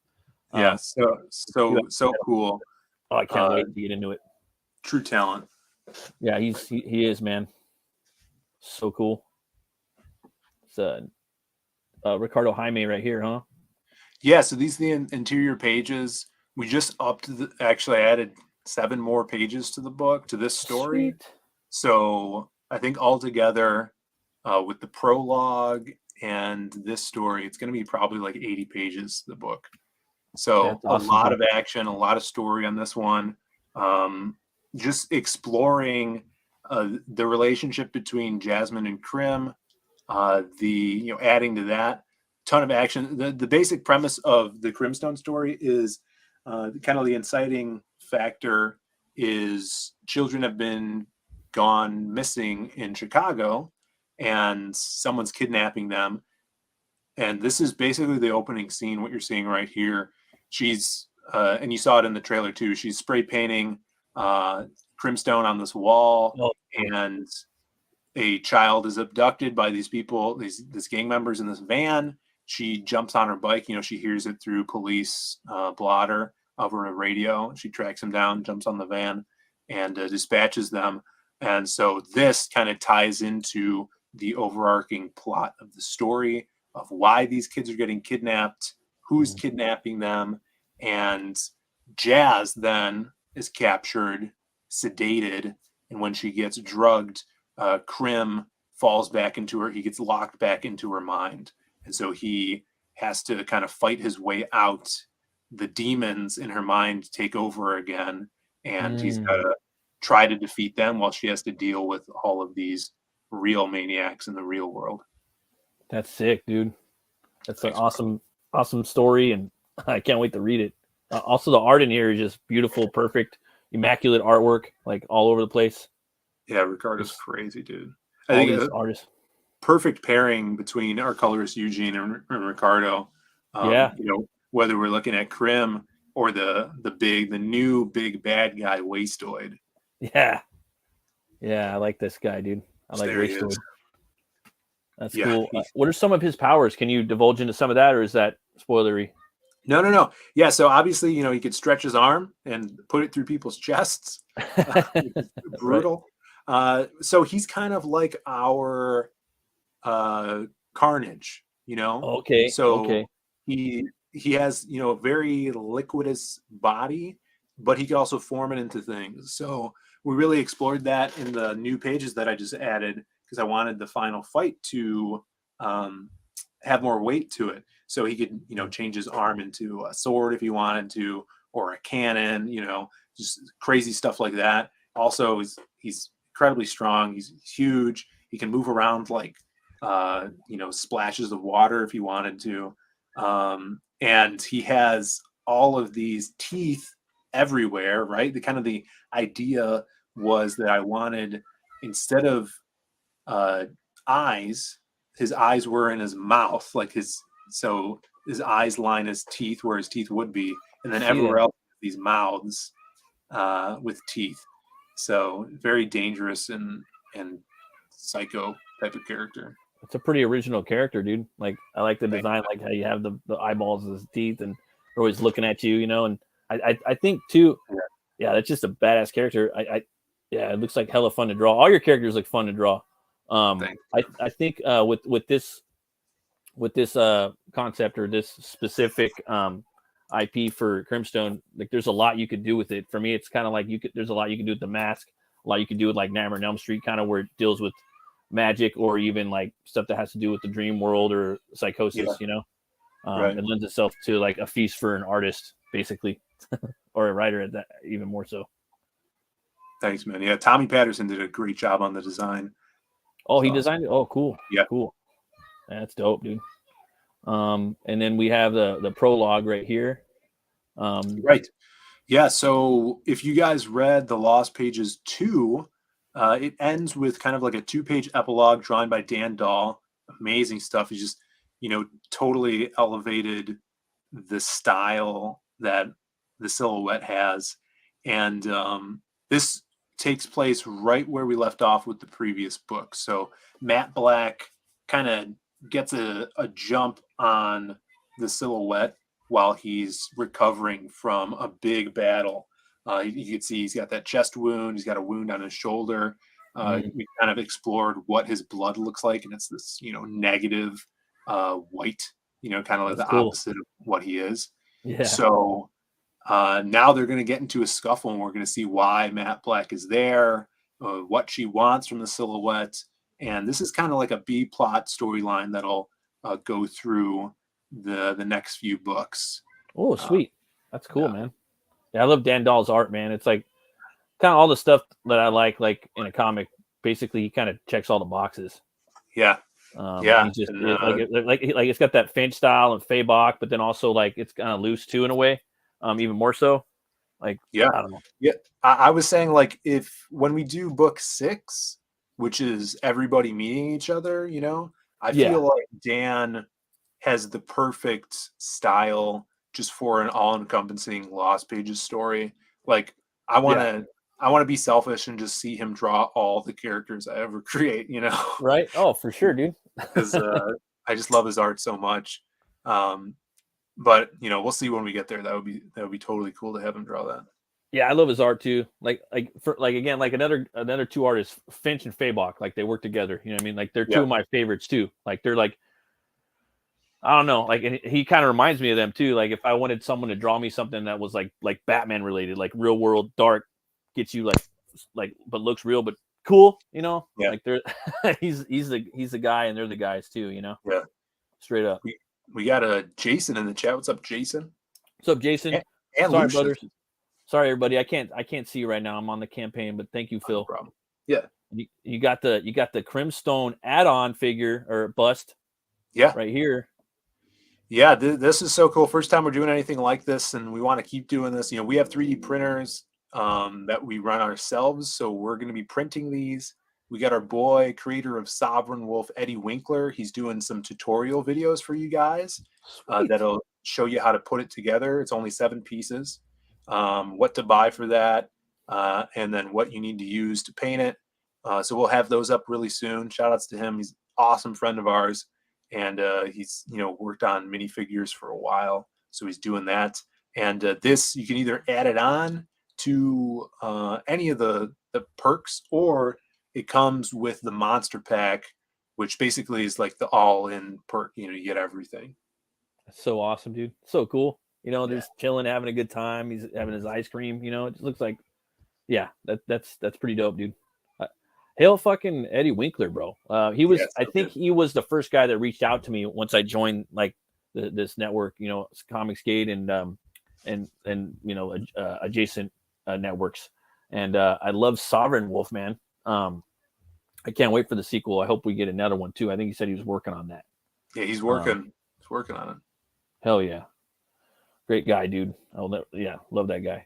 Yeah, so cool. Oh, I can't wait to get into it. True talent. Yeah, he is, man. So cool. It's Ricardo Jaime right here, huh? Yeah, so these are the interior pages. We just actually added 7 more pages to the book, to this story. Sweet. So I think altogether, with the prologue and this story, it's going to be probably like 80 pages, the book. So That's awesome, a lot of action, a lot of story on this one. Just exploring the relationship between Jasmine and Krim, adding to that, ton of action. The basic premise of the Crimstone story is kind of the inciting factor is children have been gone missing in Chicago and someone's kidnapping them. And this is basically the opening scene, what you're seeing right here. She's, and you saw it in the trailer too, she's spray painting Crimstone on this wall, and a child is abducted by these people, these gang members in this van. She jumps on her bike, she hears it through police blotter over a radio. She tracks them down, jumps on the van, and dispatches them. And so this kind of ties into the overarching plot of the story of why these kids are getting kidnapped, who's kidnapping them, and Jazz then is captured, sedated, and when she gets drugged, Krim falls back into her. He gets locked back into her mind, and so he has to kind of fight his way out. The demons in her mind take over again, and he's got to try to defeat them while she has to deal with all of these real maniacs in the real world. That's sick, dude. That's an awesome story, and I can't wait to read it. Also, the art in here is just beautiful, perfect, immaculate artwork, like all over the place. Yeah, Ricardo's crazy, dude. I think these artists. Perfect pairing between our colorist Eugene and Ricardo. Whether we're looking at Krim or the new big bad guy Wastoid. Yeah, I like this guy, dude. I like Wastoid. That's cool. What are some of his powers? Can you divulge into some of that, or is that spoilery? No. Yeah, so obviously, he could stretch his arm and put it through people's chests. Brutal. Right. So he's kind of like our Carnage, Okay. So he has, a very liquidous body, but he can also form it into things. So we really explored that in the new pages that I just added, because I wanted the final fight to have more weight to it. So he could, change his arm into a sword if he wanted to, or a cannon, just crazy stuff like that. Also, he's incredibly strong. He's huge. He can move around like, splashes of water if he wanted to. And he has all of these teeth everywhere, right? The idea was that I wanted, instead of eyes, his eyes were in his mouth, so his eyes line his teeth where his teeth would be, and then everywhere else these mouths with teeth. So very dangerous and psycho type of character. It's a pretty original character, dude. Like, I like the design, like how you have the eyeballs as teeth, and they're always looking at you, and I think too, that's just a badass character. It looks like hella fun to draw. All your characters look fun to draw. I think with this concept or this specific IP for Crimstone, like there's a lot you could do with it. For me, it's kind of like there's a lot you can do with the mask, a lot you can do with like Nightmare on Elm Street, kind of where it deals with magic, or even like stuff that has to do with the dream world or psychosis. Right. It lends itself to like a feast for an artist, basically, or a writer at that, even more so. Thanks, man. Yeah, Tommy Patterson did a great job on the design. Oh, he designed it. Oh, cool. Yeah, cool. That's dope, dude. And then we have the prologue right here. Right. Yeah. So if you guys read The Lost Pages 2, it ends with kind of like a 2-page epilogue drawn by Dan Dahl. Amazing stuff. He just, totally elevated the style that the silhouette has. And this takes place right where we left off with the previous book. So matte black kind of gets a jump on the Silhouette while he's recovering from a big battle. You can see he's got that chest wound. He's got a wound on his shoulder. We kind of explored what his blood looks like, and it's this, negative white, kind of like the opposite of what he is. Yeah. So now they're going to get into a scuffle, and we're going to see why Matte Black is there, what she wants from the Silhouette. And this is kind of like a B plot storyline that'll go through the next few books. Oh, sweet. That's cool, man. Yeah, I love Dan Dahl's art, man. It's like kind of all the stuff that I like in a comic. Basically, he kind of checks all the boxes. Yeah. He's just like it's got that Finch style and Fabok, but then also like it's kind of loose too in a way, even more so. Like, yeah, I don't know. Yeah, I was saying, like, when we do book 6, which is everybody meeting each other, I feel like Dan has the perfect style just for an all-encompassing Lost Pages story. Like, I want to be selfish and just see him draw all the characters I ever create, Right? Oh, for sure, dude. Because I just love his art so much. But we'll see when we get there. That would be totally cool to have him draw that. Yeah, I love his art too. Like again, like another two artists, Finch and Fabok, like they work together. You know what I mean? Like they're two of my favorites too. Like they're like, I don't know, like, and he kind of reminds me of them too. Like if I wanted someone to draw me something that was like Batman related, like real world dark, gets you like but looks real but cool, Yeah. Like they're he's the guy and they're the guys too, Yeah. Straight up. We got a Jason in the chat. What's up, Jason? What's up, Jason? And sorry, Lucius. brothers. Sorry, everybody. I can't see you right now. I'm on the campaign, but thank you, Phil. No problem. Yeah. You got the Crimstone add-on figure or bust. Yeah. Right here. Yeah, this is so cool. First time we're doing anything like this, and we want to keep doing this. We have 3D printers that we run ourselves, so we're going to be printing these. We got our boy, creator of Sovereign Wolf, Eddie Winkler. He's doing some tutorial videos for you guys that'll show you how to put it together. It's only 7 pieces. What to buy for that, and then what you need to use to paint it. So we'll have those up really soon. Shout outs to him. He's an awesome friend of ours. And he's worked on minifigures for a while, so he's doing that. And this, you can either add it on to any of the perks, or it comes with the monster pack, which basically is like the all-in perk. You get everything. That's so awesome, dude. So cool. Just chilling, having a good time. He's having his ice cream. It looks like, that's pretty dope, dude. Hail fucking Eddie Winkler, bro. He was, I think he was the first guy that reached out to me once I joined like this network, Comicsgate and adjacent networks. And I love Sovereign Wolf, man. I can't wait for the sequel. I hope we get another one too. I think he said he was working on that. Yeah, he's working. He's working on it. Hell yeah, great guy, dude. Love that guy.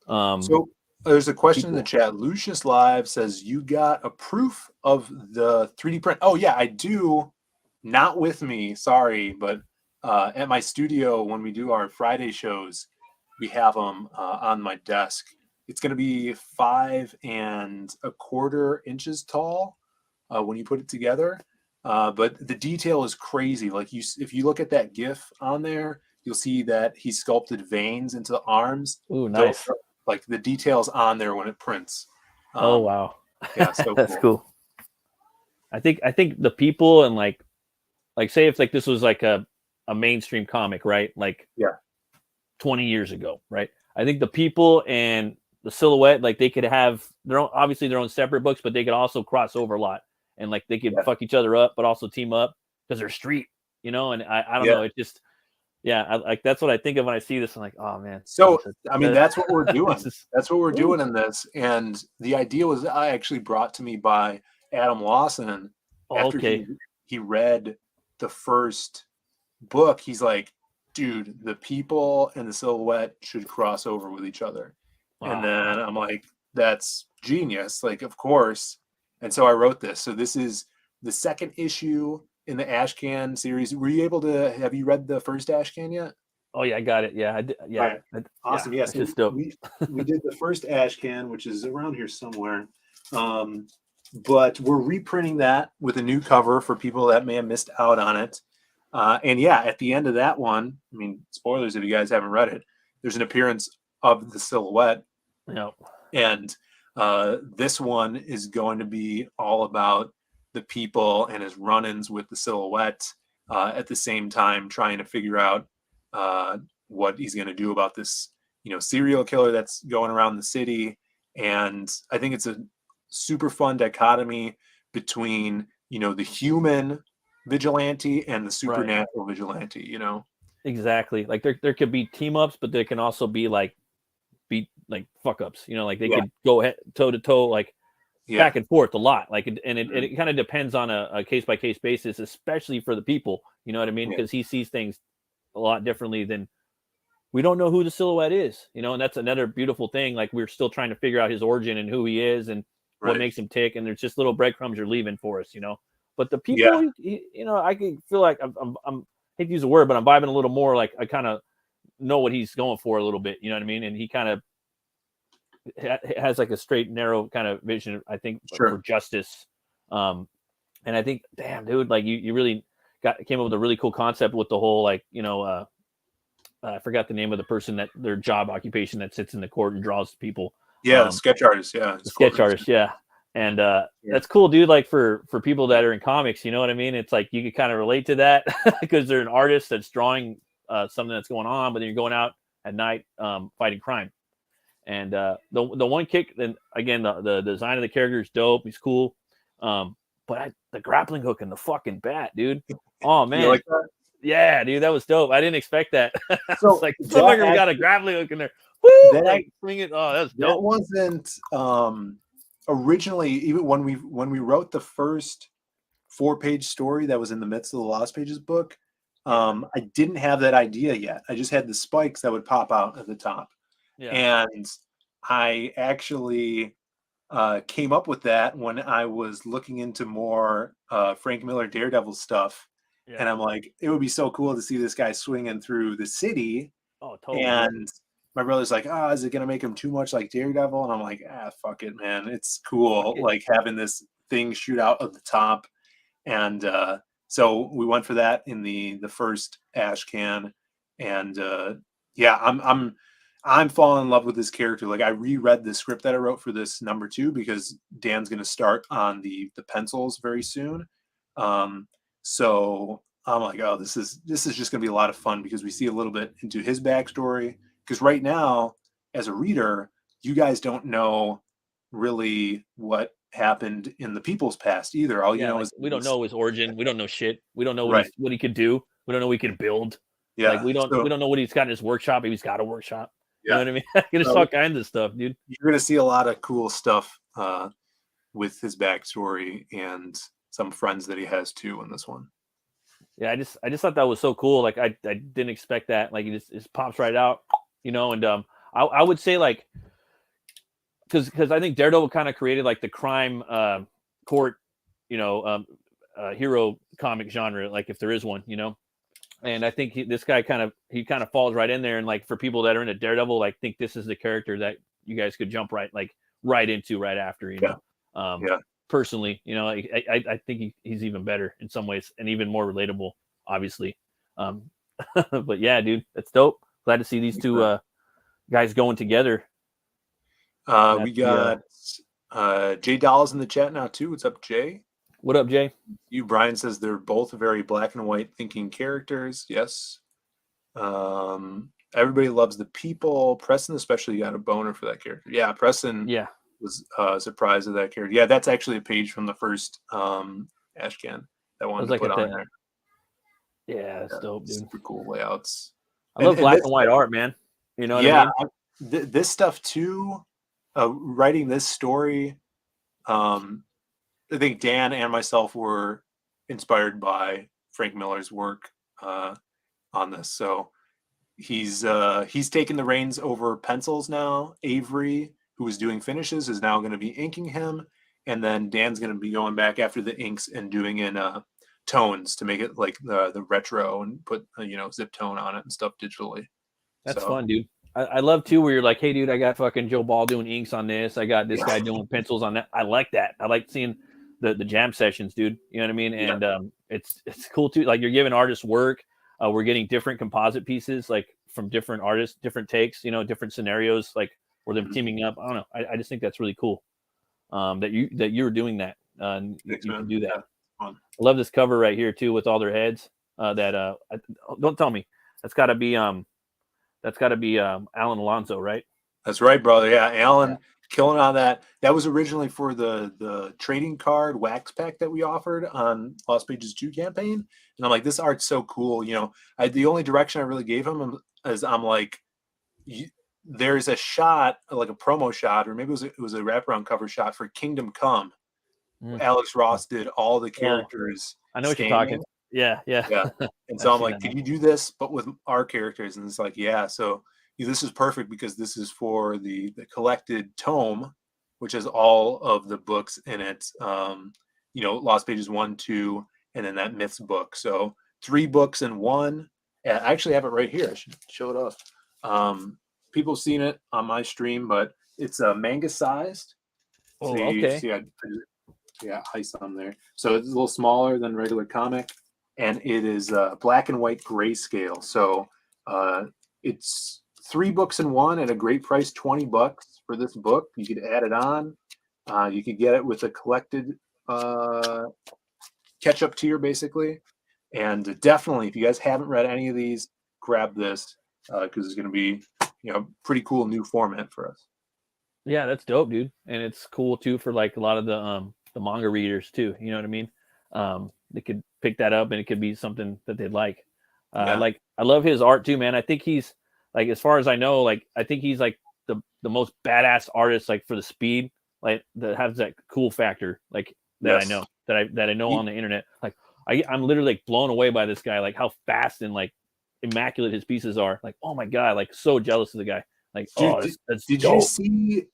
So there's a question in the chat. Lucius Live says, you got a proof of the 3D print? Oh, yeah, I do. Not with me. Sorry. But at my studio, when we do our Friday shows, we have them on my desk. It's going to be 5 1/4 inches tall when you put it together. But the detail is crazy. Like if you look at that GIF on there, you'll see that he sculpted veins into the arms. Ooh, nice. Like the details on there when it prints. Oh wow, yeah, so that's cool. I think the people and like say if like this was like a mainstream comic, right? Like 20 years ago, right? I think the people and the Silhouette, like they could have their own separate books, but they could also cross over a lot and like they could fuck each other up, but also team up because they're street, And I don't know, it just. Yeah, that's what I think of when I see this. I'm like, oh man. So I mean, that's what we're doing. That's what we're doing in this. And the idea was actually brought to me by Adam Lawson after he read the first book. He's like, dude, the people and the Silhouette should cross over with each other. Wow. And then I'm like, that's genius. Like, of course. And so I wrote this. So this is the second issue in the Ashcan series. Were you able to, have you read the first Ashcan yet? Oh yeah, I got it. Yeah, I did. Yeah. Right. Awesome. Yes. Yeah, so we did the first Ashcan, which is around here somewhere. but we're reprinting that with a new cover for people that may have missed out on it. And yeah, at the end of that one, I mean, spoilers if you guys haven't read it, there's an appearance of the silhouette. Yep. And this one is going to be all about the people and his run-ins with the silhouette, at the same time trying to figure out what he's going to do about this, serial killer that's going around the city. And I think it's a super fun dichotomy between, the human vigilante and the supernatural vigilante, Exactly. Like there could be team ups, but there can also be like fuck ups, like they could go toe to toe, like back and forth a lot. Like, it kind of depends on a case by case basis, especially for the people, you know what I mean? Because he sees things a lot differently than we don't know who the silhouette is, and that's another beautiful thing. Like, we're still trying to figure out his origin and who he is and what makes him tick. And there's just little breadcrumbs you're leaving for us, but the people, I can feel like I'm hate to use the word, but I'm vibing a little more. Like, I kind of know what he's going for a little bit, you know what I mean? And he kind of has like a straight, narrow kind of vision, I think, for justice. And I think, damn, dude, like you really came up with a really cool concept with the whole, like, I forgot the name of the person that their job occupation that sits in the court and draws people. Yeah, the sketch artist. Yeah, the sketch artist. Yeah, and that's cool, dude. Like for people that are in comics, you know what I mean? It's like you can kind of relate to that because they're an artist that's drawing something that's going on, but then you're going out at night fighting crime. And the one kick, then again, the design of the character is dope. He's cool. But the grappling hook and the fucking bat, dude. Oh man. You like that? Yeah, dude, that was dope. I didn't expect that. So it's like, motherfucker got a grappling hook in there. Woo! Like, swing it. Oh, that's dope. That wasn't originally, even when we wrote the first 4-page story that was in the midst of the Lost Pages book. I didn't have that idea yet. I just had the spikes that would pop out at the top. Yeah. And I actually came up with that when I was looking into more Frank Miller Daredevil stuff. Yeah. And I'm like, it would be so cool to see this guy swinging through the city. Oh, totally. And my brother's like, is it going to make him too much like Daredevil? And I'm like, fuck it, man. It's cool. Like having this thing shoot out of the top. And so we went for that in the first Ash can. And I'm falling in love with this character. Like, I reread the script that I wrote for this number 2 because Dan's going to start on the pencils very soon. So I'm like, this is just going to be a lot of fun because we see a little bit into his backstory. Because right now, as a reader, you guys don't know really what happened in the people's past either. All you know is we don't know his origin. We don't know shit. We don't know what he could do. We don't know what he could build. Yeah, like we don't know what he's got in his workshop. If he's got a workshop. You know what I mean? There's all kinds of stuff, dude. You're gonna see a lot of cool stuff with his backstory and some friends that he has too in this one. Yeah, I just thought that was so cool. Like I didn't expect that. Like it just pops right out, And I would say like because I think Daredevil kind of created like the crime court, hero comic genre, like if there is one, And I think this guy kind of falls right in there. And like for people that are into Daredevil, like think this is the character that you guys could jump right into right after, Personally, I think he's even better in some ways and even more relatable, obviously. But yeah, dude, that's dope. Glad to see these two guys going together. We got Jay Doll's in the chat now too. What's up, Jay? What up, Jay? Brian says they're both very black and white thinking characters. Yes. Everybody loves the people. Preston especially got a boner for that character. Yeah, Preston was surprised at that character. Yeah, that's actually a page from the first Ashcan that one to put on there. Yeah, that's dope, dude. Super cool layouts. I love black and white art, man. You know what I mean? This stuff too, writing this story, I think Dan and myself were inspired by Frank Miller's work on this. So he's taken the reins over pencils now. Avery, who was doing finishes, is now going to be inking him. And then Dan's going to be going back after the inks and doing in tones to make it like the retro and put, zip tone on it and stuff digitally. That's fun, dude. I love too where you're like, hey, dude, I got fucking Joe Ball doing inks on this. I got this guy doing pencils on that. I like that. I like seeing the jam sessions, dude. You know what I mean? And it's cool too. Like you're giving artists work. We're getting different composite pieces, like from different artists, different takes. You know, different scenarios, like where they're teaming up. I don't know. I just think that's really cool. That you were doing that. You can do that. I love this cover right here too with all their heads. Don't tell me that's got to be Alan Alonso, right? That's right, brother. Yeah, Alan killing on that. That was originally for the trading card wax pack that we offered on Lost Pages 2 campaign. And I'm like, this art's so cool. You know, the only direction I really gave him is I'm like, there's a shot, like a promo shot, or maybe it was a wraparound cover shot for Kingdom Come. Alex Ross did all the characters. I know what you're talking. Yeah. And so I'm like, can you do this, but with our characters? And it's like, yeah. So this is perfect because this is for the collected tome, which has all of the books in it. You know, Lost Pages 1, 2, and then that Myths book. So 3 books in one. And I actually have it right here. I should show it off. People have seen it on my stream, but it's manga sized. Oh, so okay. Yeah, ice on there. So it's a little smaller than regular comic, and it is black and white grayscale. So it's 3 books in one at a great price, $20 for this book. You could add it on. You could get it with a collected catch-up tier, basically. And definitely, if you guys haven't read any of these, grab this because it's going to be, you know, pretty cool new format for us. Yeah, that's dope, dude. And it's cool too for like a lot of the manga readers too. You know what I mean? They could pick that up and it could be something that they'd like. Like I love his art too, man. I think he's like, as far as I know, like I think he's like the most badass artist, like for the speed, like that has that cool factor, like that I know that I know on the internet. Like I'm literally like blown away by this guy, like how fast and like immaculate his pieces are. Like, oh my god, like so jealous of the guy. Like, dude, that's did dope. you see?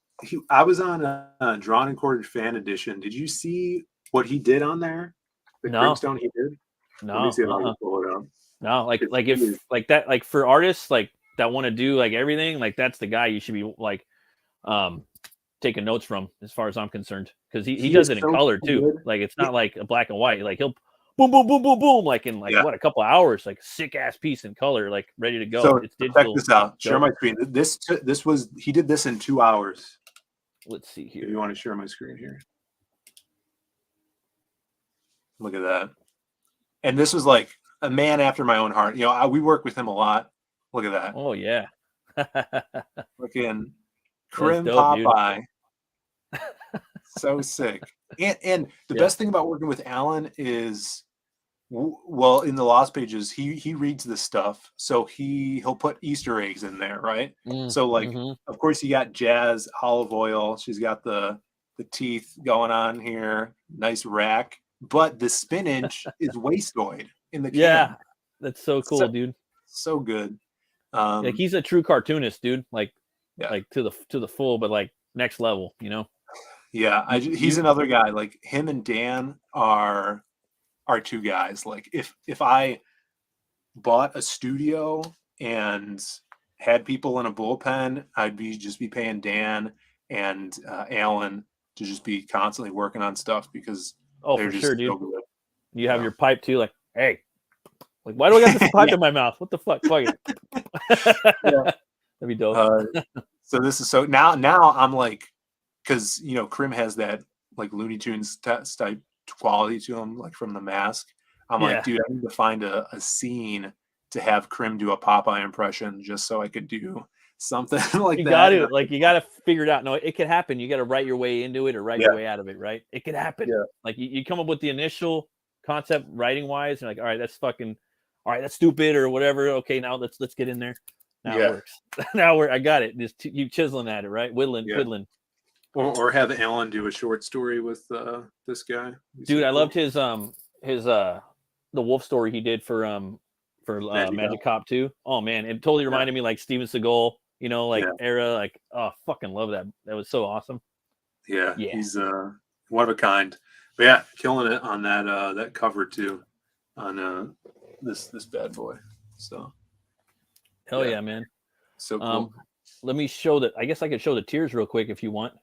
I was on a Drawn and Quartered fan edition. Did you see what he did on there? The Crimstone he did. No, let me see if I can pull it up. No, like if like that, like for artists like that want to do like everything, like that's the guy you should be like taking notes from, as far as I'm concerned, because he does it in color too. Good. Like it's not like a black and white. Like he'll boom, boom, boom, boom, boom, like in like what, a couple of hours, like sick ass piece in color, like ready to go. So it's digital. Check this out. Share my screen. This was he did this in 2 hours. Let's see here. If you want to share my screen here. Look at that. And this was like a man after my own heart. You know, we work with him a lot. Look at that. Oh yeah. Looking Crim Popeye. So sick. And the best thing about working with Alan is, well, in the Lost Pages, he reads this stuff, so he'll put Easter eggs in there, right? So like, of course, you got Jazz olive oil. She's got the teeth going on here, nice rack. But the spinach is wastoid in the can. Yeah, that's so cool, dude. So good. Like he's a true cartoonist, dude. Like to the full, but like next level, you know. Yeah, he's another guy. Like him and Dan are 2 guys. Like if I bought a studio and had people in a bullpen, I'd just be paying Dan and Alan to just be constantly working on stuff because they're for just sure, dude. so good. You have your pipe too, like, hey, like why do I got this pipe in my mouth? What the fuck? Fuck it. That'd be dope. So this is now I'm like, because you know Crim has that like Looney Tunes type quality to him, like from The Mask. I'm like, dude, I need to find a scene to have Crim do a Popeye impression just so I could do something like that. You got to figure it out. No, it could happen. You got to write your way into it or write your way out of it, right? It could happen. Yeah. Like you come up with the initial concept writing wise, and like, all right, that's stupid or whatever. Okay, now let's get in there. Now it works. I got it. Just you chiseling at it, right? Whittling. Or have Alan do a short story with this guy. Dude, I loved his the wolf story he did for Magic Cop 2. Oh man, it totally reminded me like Steven Seagal, you know, like era, like fucking love that. That was so awesome. Yeah. He's one of a kind. But yeah, killing it on that cover too, on this bad boy. So hell yeah, man. So cool. Let me show that. I guess I could show the tiers real quick if you want.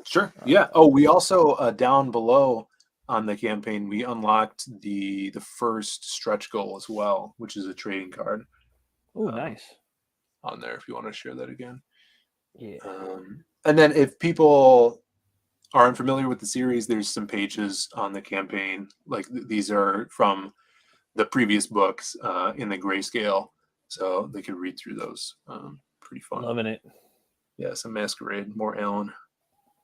Sure. Yeah. Oh, we also down below on the campaign, we unlocked the first stretch goal as well, which is a trading card. Oh, nice. On there, if you want to share that again. Yeah. And then if people are unfamiliar with the series, there's some pages on the campaign. Like these are from the previous books in the grayscale, so they could read through those. Pretty fun. Loving it. Yeah, some Masquerade, more Alan.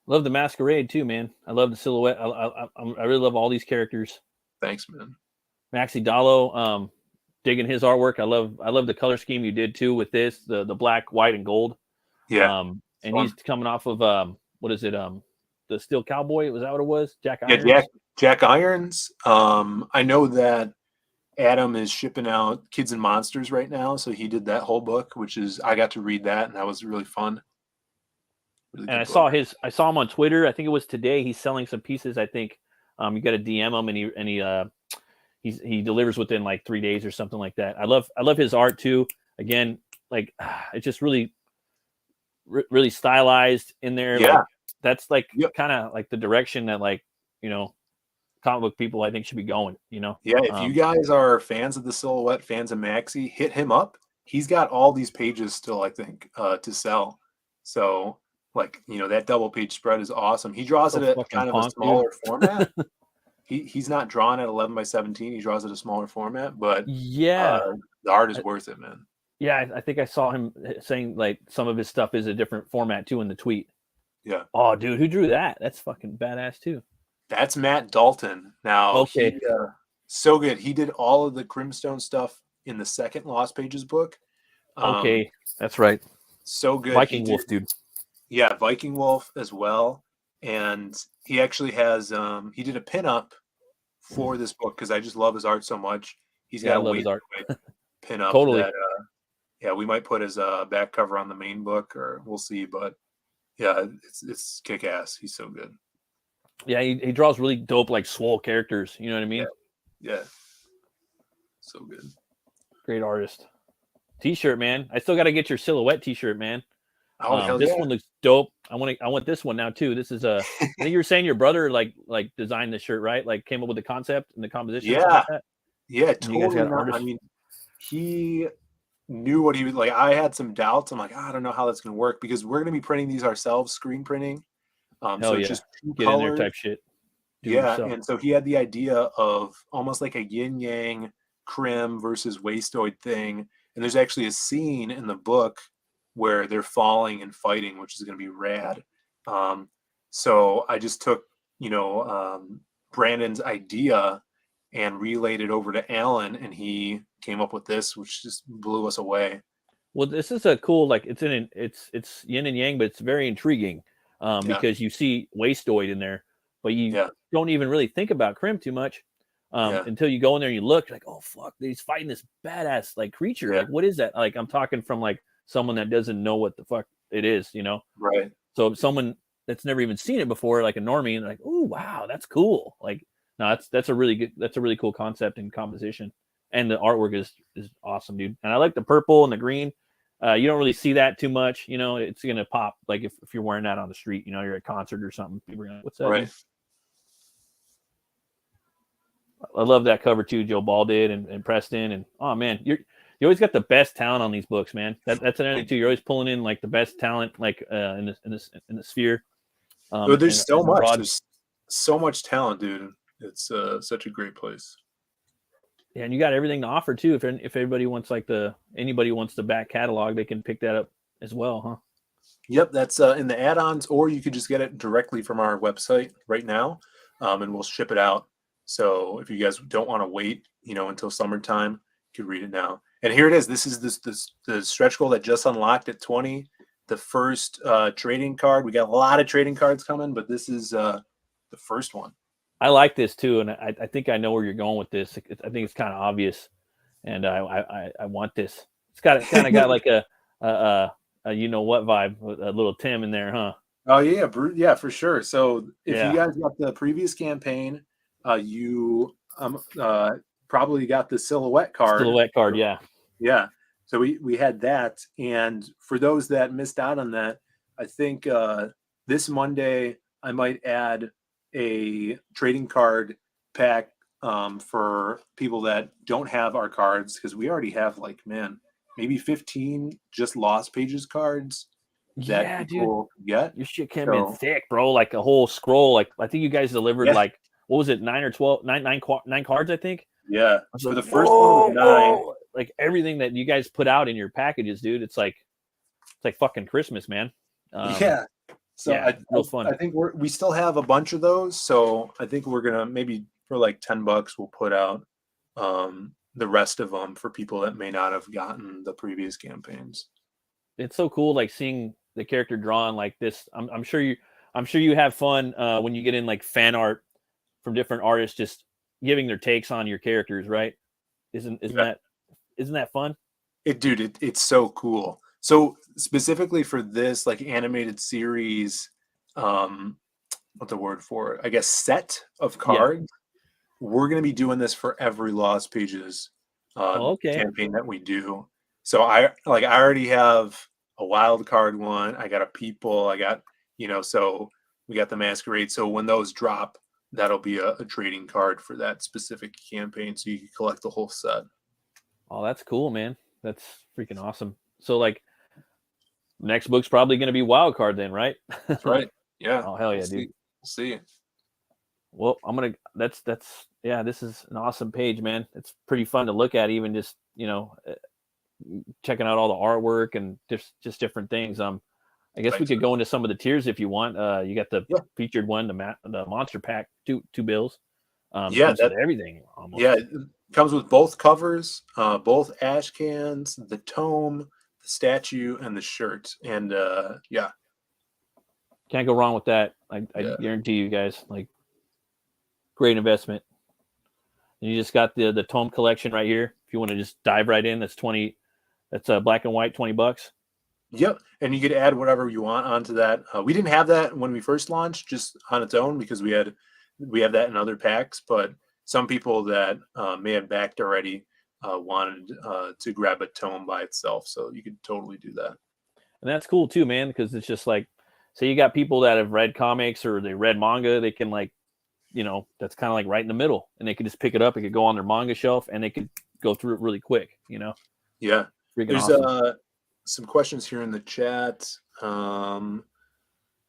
Love the Masquerade too, man. I love the silhouette. I really love all these characters. Thanks, man. Maxi Dallo, digging his artwork. I love the color scheme you did too with this, the black, white, and gold. Yeah. And he's coming off of what is it? The Steel Cowboy. Was that what it was? Jack Irons? Yeah, Jack Irons. I know that Adam is shipping out Kids and Monsters right now, so he did that whole book, which is I got to read that, and that was really fun. Really and I saw him on Twitter. I think it was today. He's selling some pieces. I think you got to DM him, and he delivers within like 3 days or something like that. I love his art too. Again, like it's just really stylized in there. Yeah, like, that's like kind of like the direction that comic book people I think should be going. Yeah, if you guys are fans of the silhouette, fans of Maxi, hit him up. He's got all these pages still, I think, to sell. So. Like, that double page spread is awesome. He draws it at kind of a smaller format. He's not drawn at 11 by 17. He draws at a smaller format, but the art is worth it, man. Yeah, I think I saw him saying like some of his stuff is a different format too in the tweet. Yeah. Oh, dude, who drew that? That's fucking badass too. That's Matt Dalton. Now, okay, so good. He did all of the Crimstone stuff in the second Lost Pages book. Okay, that's right. So good. Viking Wolf, dude. Yeah, Viking Wolf as well. And he actually has he did a pinup for this book because I just love his art so much. He's got his art pinup totally. That we might put as a back cover on the main book, or we'll see. But yeah, it's kick ass. He's so good. Yeah, he draws really dope, like swole characters. You know what I mean? Yeah. So good. Great artist. T-shirt, man. I still got to get your silhouette T-shirt, man. Oh, this one looks dope. I want this one now too. This is I think you were saying your brother like designed this shirt, right? Like came up with the concept and the composition. Yeah, like that? Yeah, totally. I mean, he knew what he was like. I had some doubts. I'm like, I don't know how that's going to work because we're going to be printing these ourselves, screen printing. So it's just get in there type shit. And so he had the idea of almost like a yin yang Crim versus Wastoid thing. And there's actually a scene in the book where they're falling and fighting, which is going to be rad. So I just took, Brandon's idea and relayed it over to Alan, and he came up with this, which just blew us away. Well, this is a cool, like it's yin and yang, but it's very intriguing because you see Wastoid in there, but you don't even really think about Crim too much until you go in there and you look like, oh fuck, he's fighting this badass like creature. Like, what is that? Like, I'm talking from like someone that doesn't know what the fuck it is, Right. So someone that's never even seen it before, like a normie, and like, oh wow, that's cool. Like, no, that's a really cool concept and composition, and the artwork is awesome, dude. And I like the purple and the green. You don't really see that too much, it's gonna pop like if you're wearing that on the street, you're at a concert or something. People are like, what's that? Right. I love that cover too, Joe Ball did and Preston, and oh man, you always got the best talent on these books, man. That's another thing too. You're always pulling in like the best talent, like in the sphere. There's so much. There's so much talent, dude. It's such a great place. Yeah, and you got everything to offer too. If everybody wants anybody wants the back catalog, they can pick that up as well, huh? Yep, that's in the add-ons, or you could just get it directly from our website right now, and we'll ship it out. So if you guys don't want to wait, until summertime, you can read it now. And here it is. This is the stretch goal that just unlocked at 20. The first trading card. We got a lot of trading cards coming, but this is the first one. I like this too, and I think I know where you're going with this. I think it's kind of obvious, and I want this. It's kind of got like a you know what vibe, a little Tim in there, huh? Oh yeah, for sure. So if you guys got the previous campaign, you probably got the silhouette card. Silhouette card, yeah. Yeah. So we had that, and for those that missed out on that, I think this Monday I might add a trading card pack for people that don't have our cards, because we already have maybe 15 just Lost Pages cards that Yeah, dude. people get. Your shit came in thick, bro. Like a whole scroll. Like I think you guys delivered like, what was it, 9 or 12, nine cards, I think. Yeah. So for the first one was 9. Like everything that you guys put out in your packages, dude. It's like fucking Christmas, man. Yeah. So yeah, real fun. I think we still have a bunch of those. So I think we're gonna maybe for like $10 we'll put out the rest of them for people that may not have gotten the previous campaigns. It's so cool, like seeing the character drawn like this. I'm sure you have fun when you get in like fan art from different artists just giving their takes on your characters, right? Isn't that fun? It's so cool. So specifically for this like animated series, what's the word for it? I guess set of cards. Yeah. We're going to be doing this for every Lost Pages campaign that we do. So I already have a wild card one. I got a people. I got, so we got the masquerade. So when those drop, that'll be a trading card for that specific campaign. So you can collect the whole set. Oh, that's cool, man. That's freaking awesome. So like next book's probably going to be wild card then, right? That's right. Yeah. Oh, hell yeah, dude. We'll see. Well, this is an awesome page, man. It's pretty fun to look at, even just, checking out all the artwork and just different things. I guess we could go into some of the tiers if you want. You got the featured one, the monster pack, two bills. Comes with everything almost. Yeah, it comes with both covers, both ash cans, the tome, the statue, and the shirt. And can't go wrong with that. I guarantee you guys, like, great investment. And you just got the tome collection right here. If you want to just dive right in, that's black and white, $20. Yep, and you could add whatever you want onto that. We didn't have that when we first launched, just on its own, because we have that in other packs. But some people that may have backed already wanted to grab a tome by itself, so you could totally do that. And that's cool too, man, because it's just like, say you got people that have read comics or they read manga, they can that's kind of like right in the middle, and they could just pick it up. It could go on their manga shelf, and they could go through it really quick. Yeah. Freaking There's awesome. Some questions here in the chat.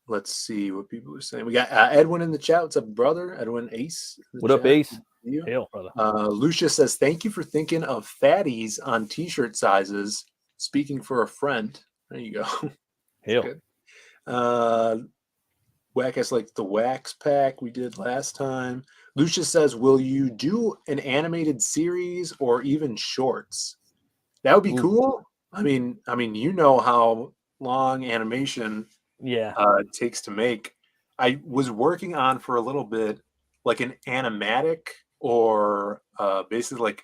Let's see what people are saying. We got Edwin in the chat. What's up, brother? Edwin Ace. What up, Ace? Hail, brother. Lucia says, thank you for thinking of fatties on t-shirt sizes. Speaking for a friend. There you go. Hail. Whack-ass like the wax pack we did last time. Lucia says, will you do an animated series or even shorts? That would be cool. I mean, how long animation takes to make. I was working on for a little bit like an animatic, or basically like,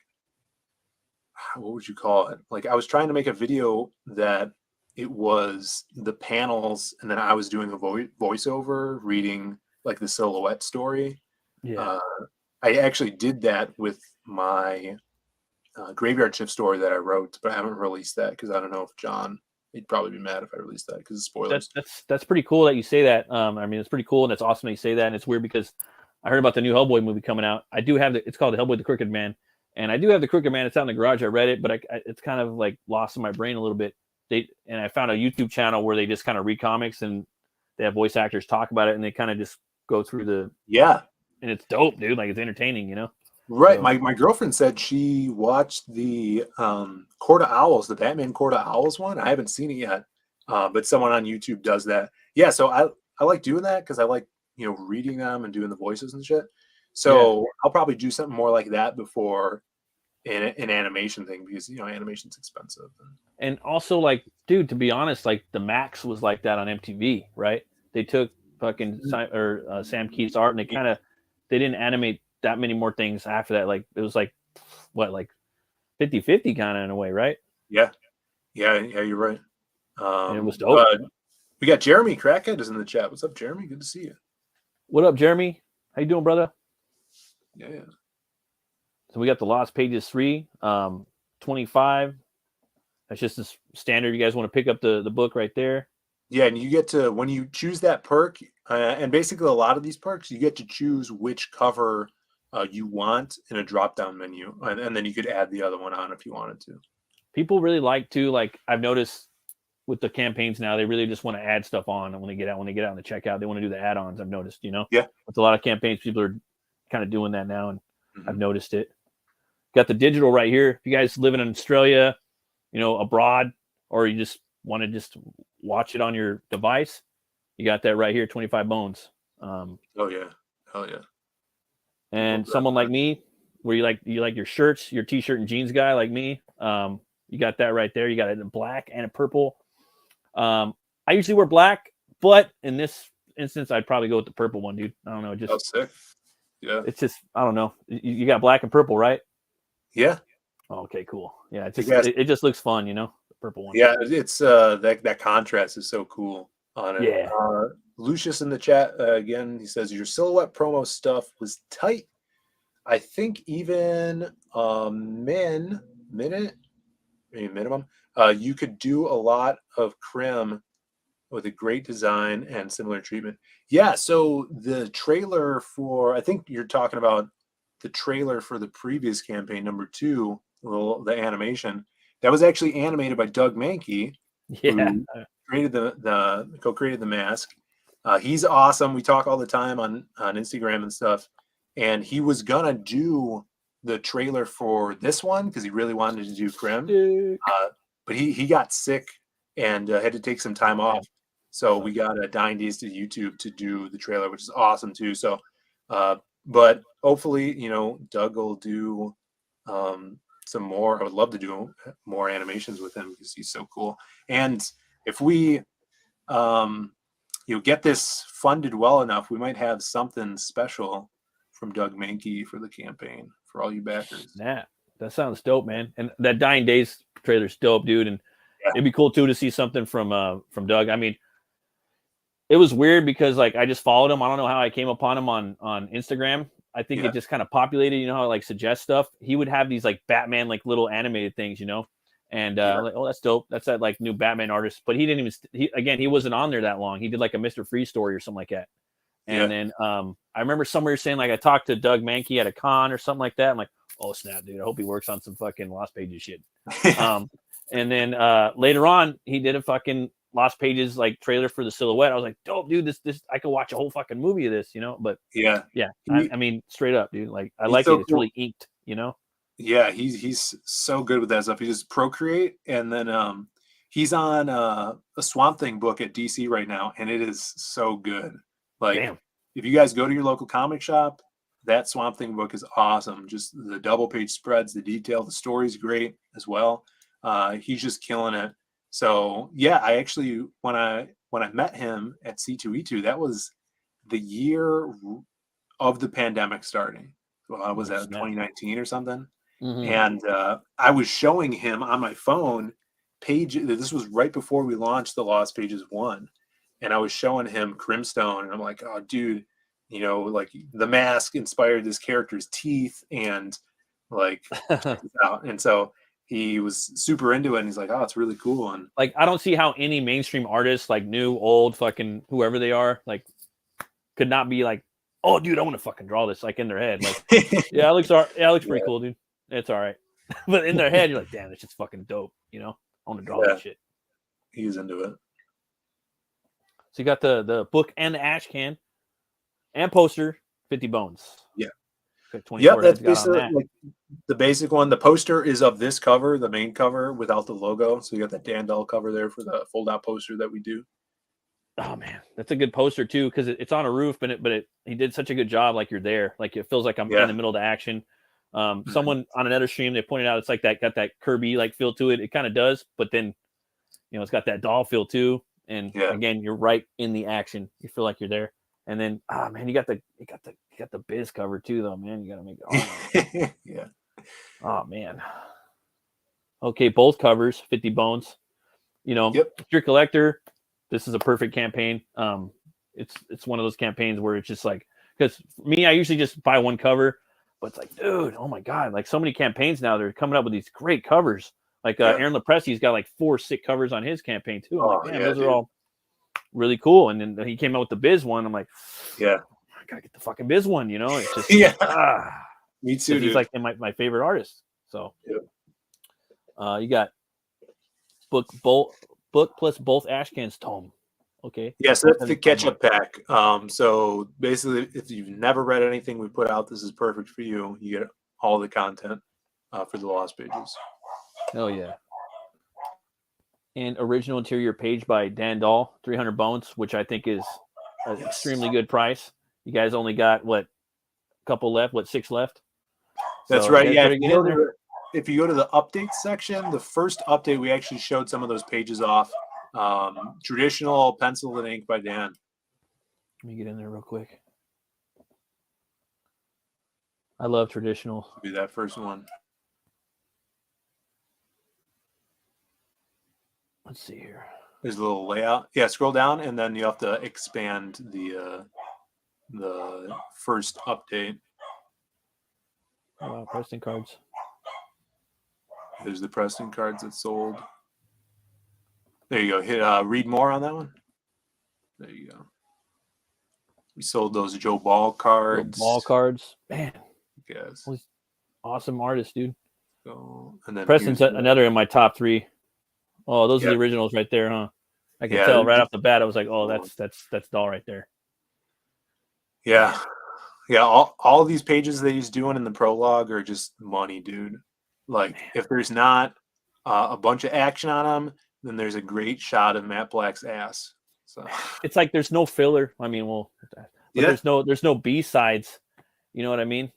what would you call it? Like I was trying to make a video that it was the panels, and then I was doing a voiceover reading like the silhouette story. Yeah. I actually did that with my graveyard shift story that I wrote, but I haven't released that because I don't know if John, he'd probably be mad if I released that because of spoilers. That's pretty cool that you say that. It's pretty cool, and it's awesome that you say that. And it's weird because I heard about the new Hellboy movie coming out. I do have it's called Hellboy the Crooked Man, and I do have the Crooked Man. It's out in the garage. I read it, but it's kind of like lost in my brain a little bit. And I found a YouTube channel where they just kind of read comics and they have voice actors talk about it, and they kind of just go through and it's dope, dude. Like, it's entertaining, Right. So, my girlfriend said she watched the Court of Owls, the Batman Court of Owls one. I haven't seen it yet, but someone on YouTube does that. Yeah, so I like doing that because I like reading them and doing the voices and shit. So I'll probably do something more like that before an animation thing, because animation's expensive. And also, like, dude, to be honest, like the Max was like that on MTV, right? They took fucking Sam Keith's art, and they didn't animate that many more things after that. Like, it was like, what, like 50-50 kind of in a way, right? Yeah, you're right. And it was dope. We got Jeremy Crackhead is in the chat. What's up, Jeremy? Good to see you. What up, Jeremy? How you doing, brother? Yeah. So we got the Lost Pages 3, 25. That's just as standard. You guys want to pick up the book right there? Yeah, and you get to, when you choose that perk, and basically a lot of these perks, you get to choose which cover you want in a drop-down menu, and then you could add the other one on if you wanted to. People really like to, like, I've noticed with the campaigns now, they really just want to add stuff on, and when they get out in the checkout, they want to do the add-ons. I've noticed, you know, Yeah, with a lot of campaigns, people are kind of doing that now, and I've noticed it. Got the digital right here. If you guys living in Australia, you know, abroad, or you just want to just watch it on your device, you got that right here, 25 bones. Oh yeah, hell yeah. And someone like me, where you like your shirts, your t-shirt and jeans guy like me, you got that right there. You got it in black and a purple. I usually wear black, but in this instance, I'd probably go with the purple one, dude. I don't know, just sick. Yeah, it's just, I don't know. You got black and purple, right? Yeah. Oh, okay, cool. Yeah, it's just, it just looks fun, you know, the purple one. Yeah, it's that contrast is so cool on it. Yeah. Lucius in the chat again, he says your silhouette promo stuff was tight. I think even minimum, you could do a lot of crim with a great design and similar treatment. Yeah, so the trailer for, I think you're talking about the trailer for the previous campaign, number 2, the animation, that was actually animated by Doug Mankey, who created co-created the mask. He's awesome. We talk all the time on Instagram and stuff. And he was gonna do the trailer for this one because he really wanted to do crim, but he got sick and had to take some time off. So we got Dying Days to YouTube to do the trailer, which is awesome too. So, but hopefully, you know, Doug will do some more. I would love to do more animations with him because he's so cool. And if we, get this funded well enough, we might have something special from Doug Mankey for the campaign for all you backers. Yeah, that sounds dope, man. And that Dying Days trailer's dope, dude. And it'd be cool too to see something from Doug. I mean, it was weird because like I just followed him. I don't know how I came upon him on Instagram. I think it just kind of populated, you know, how I like suggest stuff. He would have these like Batman, like little animated things, you know, and like, oh, that's dope. That's that like new Batman artist. But he didn't even, he wasn't on there that long. He did like a Mr. Freeze story or something like that. And then I remember somewhere saying like I talked to Doug Mankey at a con or something like that. I'm like, oh snap, dude! I hope he works on some fucking Lost Pages shit. And then later on, he did a fucking Lost Pages like trailer for the Silhouette. I was like, dope, dude! This I could watch a whole fucking movie of this, you know. But yeah, I mean, straight up, dude. Like I like it. It's really inked, you know. Yeah, he's so good with that stuff. He just Procreate, and then he's on a Swamp Thing book at DC right now, and it is so good. Like, if you guys go to your local comic shop, that Swamp Thing book is awesome. Just the double page spreads, the detail, the story's great as well. He's just killing it. So yeah, I actually when I met him at C2E2, that was the year of the pandemic starting. Well, I was at 2019 or something, and I was showing him on my phone page. This was right before we launched the Lost Pages 1. And I was showing him Crimstone, and I'm like, oh, dude, you know, like the mask inspired this character's teeth, and like, and so he was super into it, and he's like, oh, it's really cool. And like, I don't see how any mainstream artist, like new, old, fucking whoever they are, like, could not be like, oh, dude, I want to fucking draw this, like in their head, like, yeah, it looks pretty cool, dude. It's all right, but in their head, you're like, damn, it's just fucking dope, you know. I want to draw that shit. He's into it. So you got the book and the ash can and poster, 50 bones. Yeah. Yep, that's basically like the basic one. The poster is of this cover, the main cover without the logo. So you got that Dandel cover there for the fold out poster that we do. Oh man, that's a good poster too, because it's on a roof, but he did such a good job. Like you're there, like it feels like I'm in the middle of the action. Someone on another stream, they pointed out it's like got that Kirby like feel to it. It kind of does, but then it's got that doll feel too. And again, you're right in the action. You feel like you're there. And then, man, you got the Biz cover too, though, man. You got to make it. Yeah. Oh man. Okay, both covers, 50 bones. You know, if you're a collector, this is a perfect campaign. It's one of those campaigns where it's just like, because me, I usually just buy one cover, but it's like, dude, oh my god, like so many campaigns now, they're coming up with these great covers. Like Yeah. Aaron Lepresti's got like 4 sick covers on his campaign too. I'm like, man, those dude. are all really cool. And then he came out with the Biz one. I'm like, Yeah. I gotta get the fucking Biz one. You know, it's just Yeah. ah. Me too, dude. He's like my favorite artist. So you got book plus both Ashcan's tome. Okay. Yeah, so that's the catch-up pack. So basically, if you've never read anything we put out, this is perfect for you. You get all the content for the Lost Pages. Oh yeah. And original interior page by Dan Dahl, 300 bones, which I think is an extremely good price. You guys only got what, a couple left? What, 6 left? That's So right. Yeah. If If you go to the update section, the first update we actually showed some of those pages off. Traditional pencil and ink by Dan. Let me get in there real quick. I love traditional. Be that first one. Let's see here. There's a little layout. Yeah, scroll down, and then you have to expand the first update. Oh, wow, Preston cards. There's the Preston cards that sold. There you go. Hit read more on that one. There you go. We sold those Joe Ball cards. Ball cards, man. Yes. Awesome artist, dude. So, and then Preston's another in my top 3. Oh, those are the originals right there, huh? I can tell right off the bat. I was like, oh, that's Dahl right there. Yeah. Yeah, all these pages that he's doing in the prologue are just money, dude. Like, if there's not a bunch of action on them, then there's a great shot of Matt Black's ass. So it's like there's no filler. I mean, there's no B-sides. You know what I mean?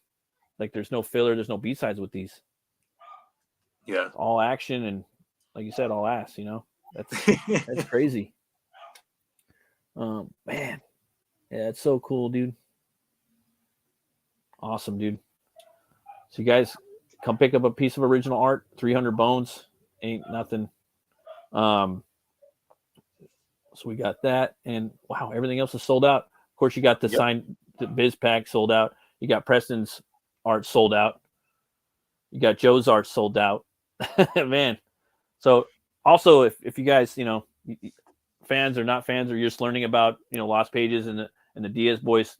Like there's no filler, there's no B-sides with these. Yeah. It's all action and, like you said, all ass, you know? That's crazy. Man. Yeah, it's so cool, dude. Awesome, dude. So you guys come pick up a piece of original art. 300 bones ain't nothing. So we got that, and wow, everything else is sold out. Of course, you got the signed the Biz pack sold out. You got Preston's art sold out. You got Joe's art sold out. Man. So also, if you guys, you know, fans or not fans, or you're just learning about, you know, Lost Pages and the Diaz Bros,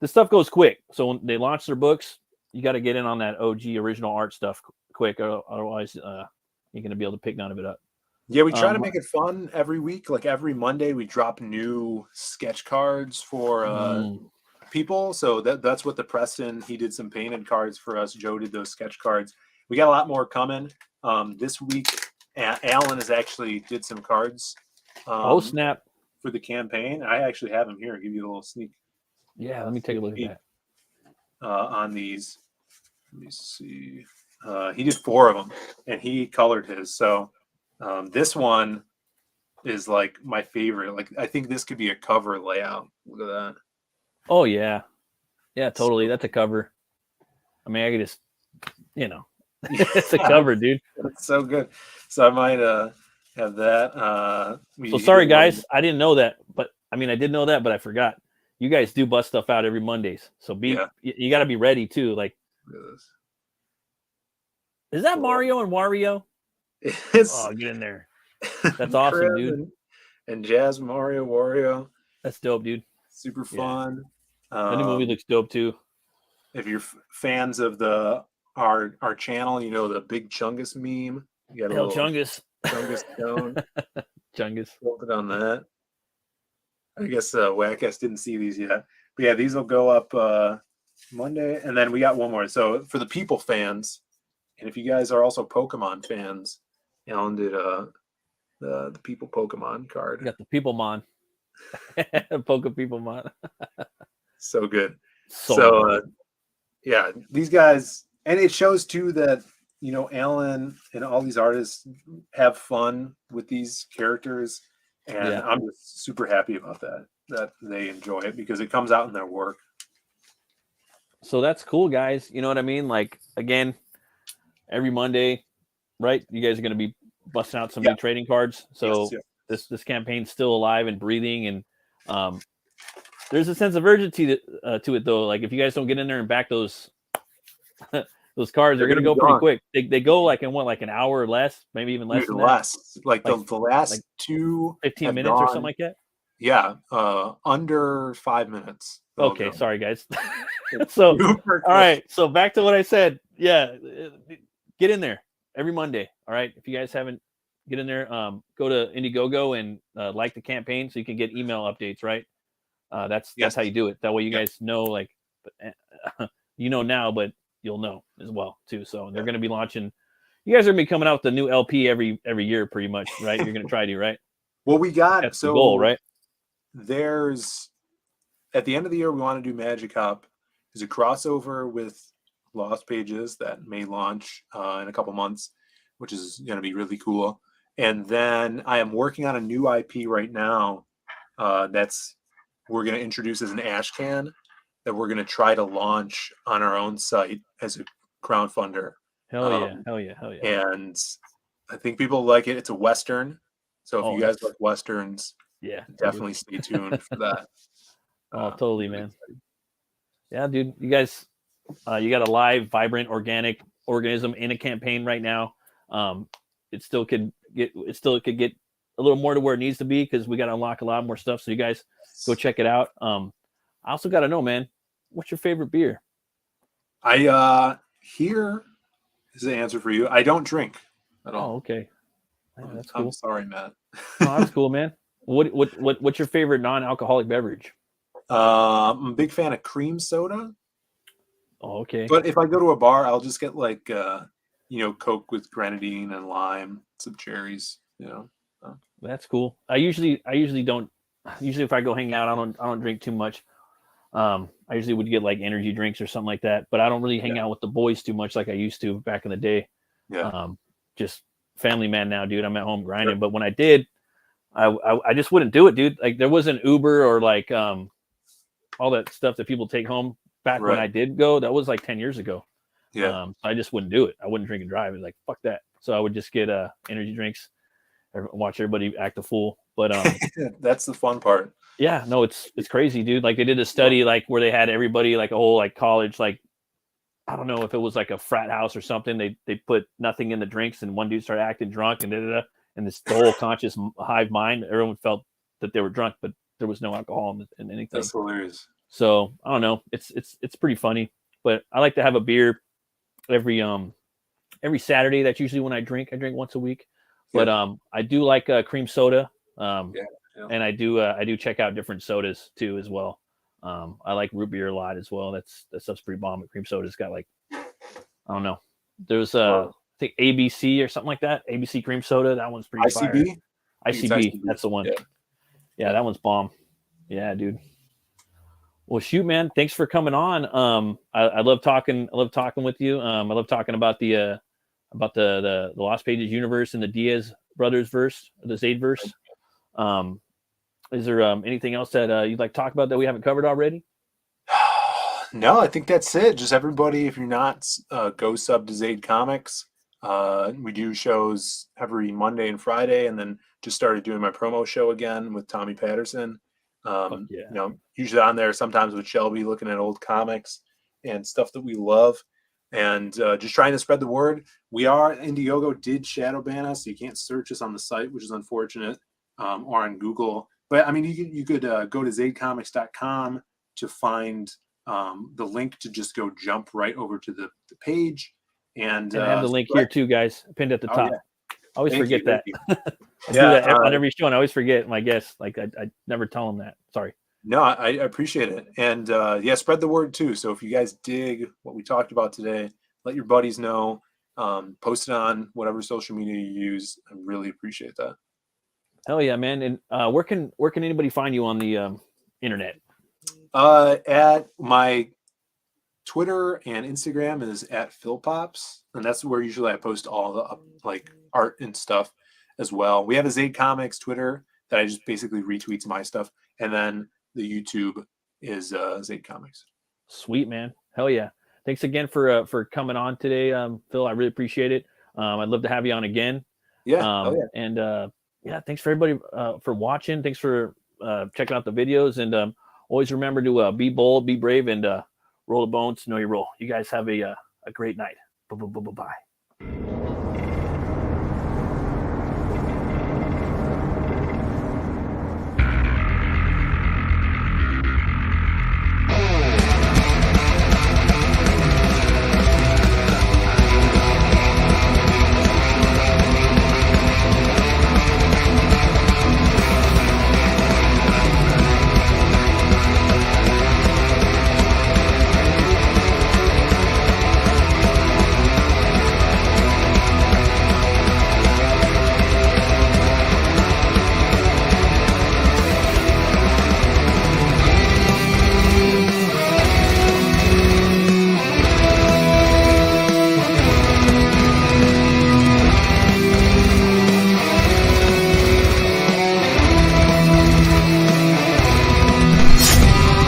this stuff goes quick. So when they launch their books, you got to get in on that OG original art stuff quick. Otherwise, you're going to be able to pick none of it up. Yeah, we try to make it fun every week. Like every Monday, we drop new sketch cards for people. So that's what the Preston, he did some painted cards for us. Joe did those sketch cards. We got a lot more coming. This week, Alan has actually did some cards. Oh, snap. For the campaign. I actually have them here. I'll give you a little sneak. Yeah, let me take a look at that. On these. Let me see. He did 4 of them, and he colored his. So this one is like my favorite. Like I think this could be a cover layout. Look at that. Oh yeah, yeah, totally. That's a cover. I mean, I could just, you know, it's a cover, dude. It's so good. So I might have that. So sorry, guys. I didn't know that, but I mean, I did know that, but I forgot. You guys do bust stuff out every Mondays, so you got to be ready too. Like, is that Mario and Wario? Oh, get in there. That's awesome, dude. And Jazz, Mario, Wario. That's dope, dude. Super fun. The new movie looks dope too. If you're fans of our channel, you know the Big Chungus meme. You got a little Chungus stone. Chungus. Built it on that. I guess Wackass didn't see these yet. But yeah, these will go up Monday. And then we got one more. So for the people fans, and if you guys are also Pokemon fans, Alan did the people Pokemon card. You got the Peoplemon. Peoplemon. So good. So yeah, these guys, and it shows too that, you know, Alan and all these artists have fun with these characters. And I'm just super happy about that they enjoy it because it comes out in their work. So that's cool, guys. You know what I mean? Like, again, every Monday, right? You guys are going to be busting out some new trading cards. So this campaign's still alive and breathing. And there's a sense of urgency to it, though. Like, if you guys don't get in there and back those Those cars are They're gonna gonna go be pretty gone. quick. They go like in what, like an hour or less, maybe even less Dude, than that. less. Like Like the last like two 15 have minutes or something gone. like that. Yeah, under 5 minutes. they'll Okay, go. sorry guys. So Super all quick. right, so back to what I said. Yeah, get in there every Monday. All right, if you guys haven't, get in there. Go to Indiegogo and like the campaign so you can get email updates. Right, that's Yes. how you do it. That way you Yeah. guys know, like, you know now, but you'll know as well too. So they're going to be launching. You guys are going to be coming out with a new LP every year, pretty much, right? You're going to try to, right? Well, we got That's the goal, right? There's at the end of the year we want to do Magic Hop. There's a crossover with Lost Pages that may launch in a couple months, which is going to be really cool. And then I am working on a new IP right now that's we're going to introduce as an ash can that we're going to try to launch on our own site as a crowdfunder. Hell yeah, hell yeah, hell yeah. And I think people like it. It's a Western. So if Oh, you guys like Westerns, yeah, definitely stay tuned for that. Oh, totally, man. Yeah, dude, you guys, you got a live, vibrant, organic organism in a campaign right now. It still could get a little more to where it needs to be because we got to unlock a lot more stuff. So you guys go check it out. I also got to know, man, what's your favorite beer? Here is the answer for you. I don't drink at all. Oh, okay. Yeah, that's cool. I'm sorry, Matt. No, that's cool, man. What's your favorite non-alcoholic beverage? I'm a big fan of cream soda. Oh, okay. But if I go to a bar, I'll just get like Coke with grenadine and lime, some cherries. That's cool. I usually don't. Usually, if I go hang out, I don't drink too much. I usually would get like energy drinks or something like that, but I don't really hang out with the boys too much like I used to back in the day. Yeah. Just family man now, dude. I'm at home grinding. Sure. But when I did, I just wouldn't do it, dude. Like there wasn't Uber or like all that stuff that people take home back when I did go. That was like 10 years ago. Yeah. I just wouldn't do it. I wouldn't drink and drive. It was like, fuck that. So I would just get energy drinks, watch everybody act a fool. But that's the fun part. Yeah, no, it's crazy, dude. Like they did a study like where they had everybody like a whole like college, like I don't know if it was like a frat house or something. They put nothing in the drinks and one dude started acting drunk and and this the whole conscious hive mind. Everyone felt that they were drunk, but there was no alcohol in anything. That's hilarious. So I don't know. It's pretty funny. But I like to have a beer every Saturday. That's usually when I drink. I drink once a week. But I do like cream soda. And I do check out different sodas too as well. I like root beer a lot as well. That stuff's pretty bomb. But cream soda's got like I don't know. There's I think ABC or something like that. ABC cream soda. That one's pretty fire. ICB. That's the one. Yeah, that one's bomb. Yeah, dude. Well, shoot, man. Thanks for coming on. I love talking. I love talking with you. I love talking about the Lost Pages universe and the Diaz brothers verse, the Zaid verse. Is there anything else that you'd like to talk about that we haven't covered already? No, I think that's it. Just everybody, if you're not, go sub to Zaid Comics. We do shows every Monday and Friday, and then just started doing my promo show again with Tommy Patterson. Usually on there sometimes with Shelby looking at old comics and stuff that we love, and just trying to spread the word. Indiegogo did shadow ban us, so you can't search us on the site, which is unfortunate, or on Google. But I mean, you could go to zaidcomics.com to find the link to just go jump right over to the page. And I have the link here too, guys, pinned at the top. Yeah. I always forget that. I do Yeah, that on every show, and I always forget my guests. Like I never tell them that. Sorry. No, I appreciate it. And spread the word too. So if you guys dig what we talked about today, let your buddies know. Post it on whatever social media you use. I really appreciate that. Hell yeah, man. And where can anybody find you on the internet? At my Twitter and Instagram is at PhilPops, and that's where usually I post all the like art and stuff as well. We have a Zaid Comics Twitter that I just basically retweets my stuff, and then the YouTube is Zaid Comics. Sweet, man. Hell yeah. Thanks again for coming on today, Phil. I really appreciate it. I'd love to have you on again. Yeah. And thanks for everybody for watching. Thanks for checking out the videos, and always remember to be bold, be brave, and roll the bones, know your role. You guys have a great night. Bye.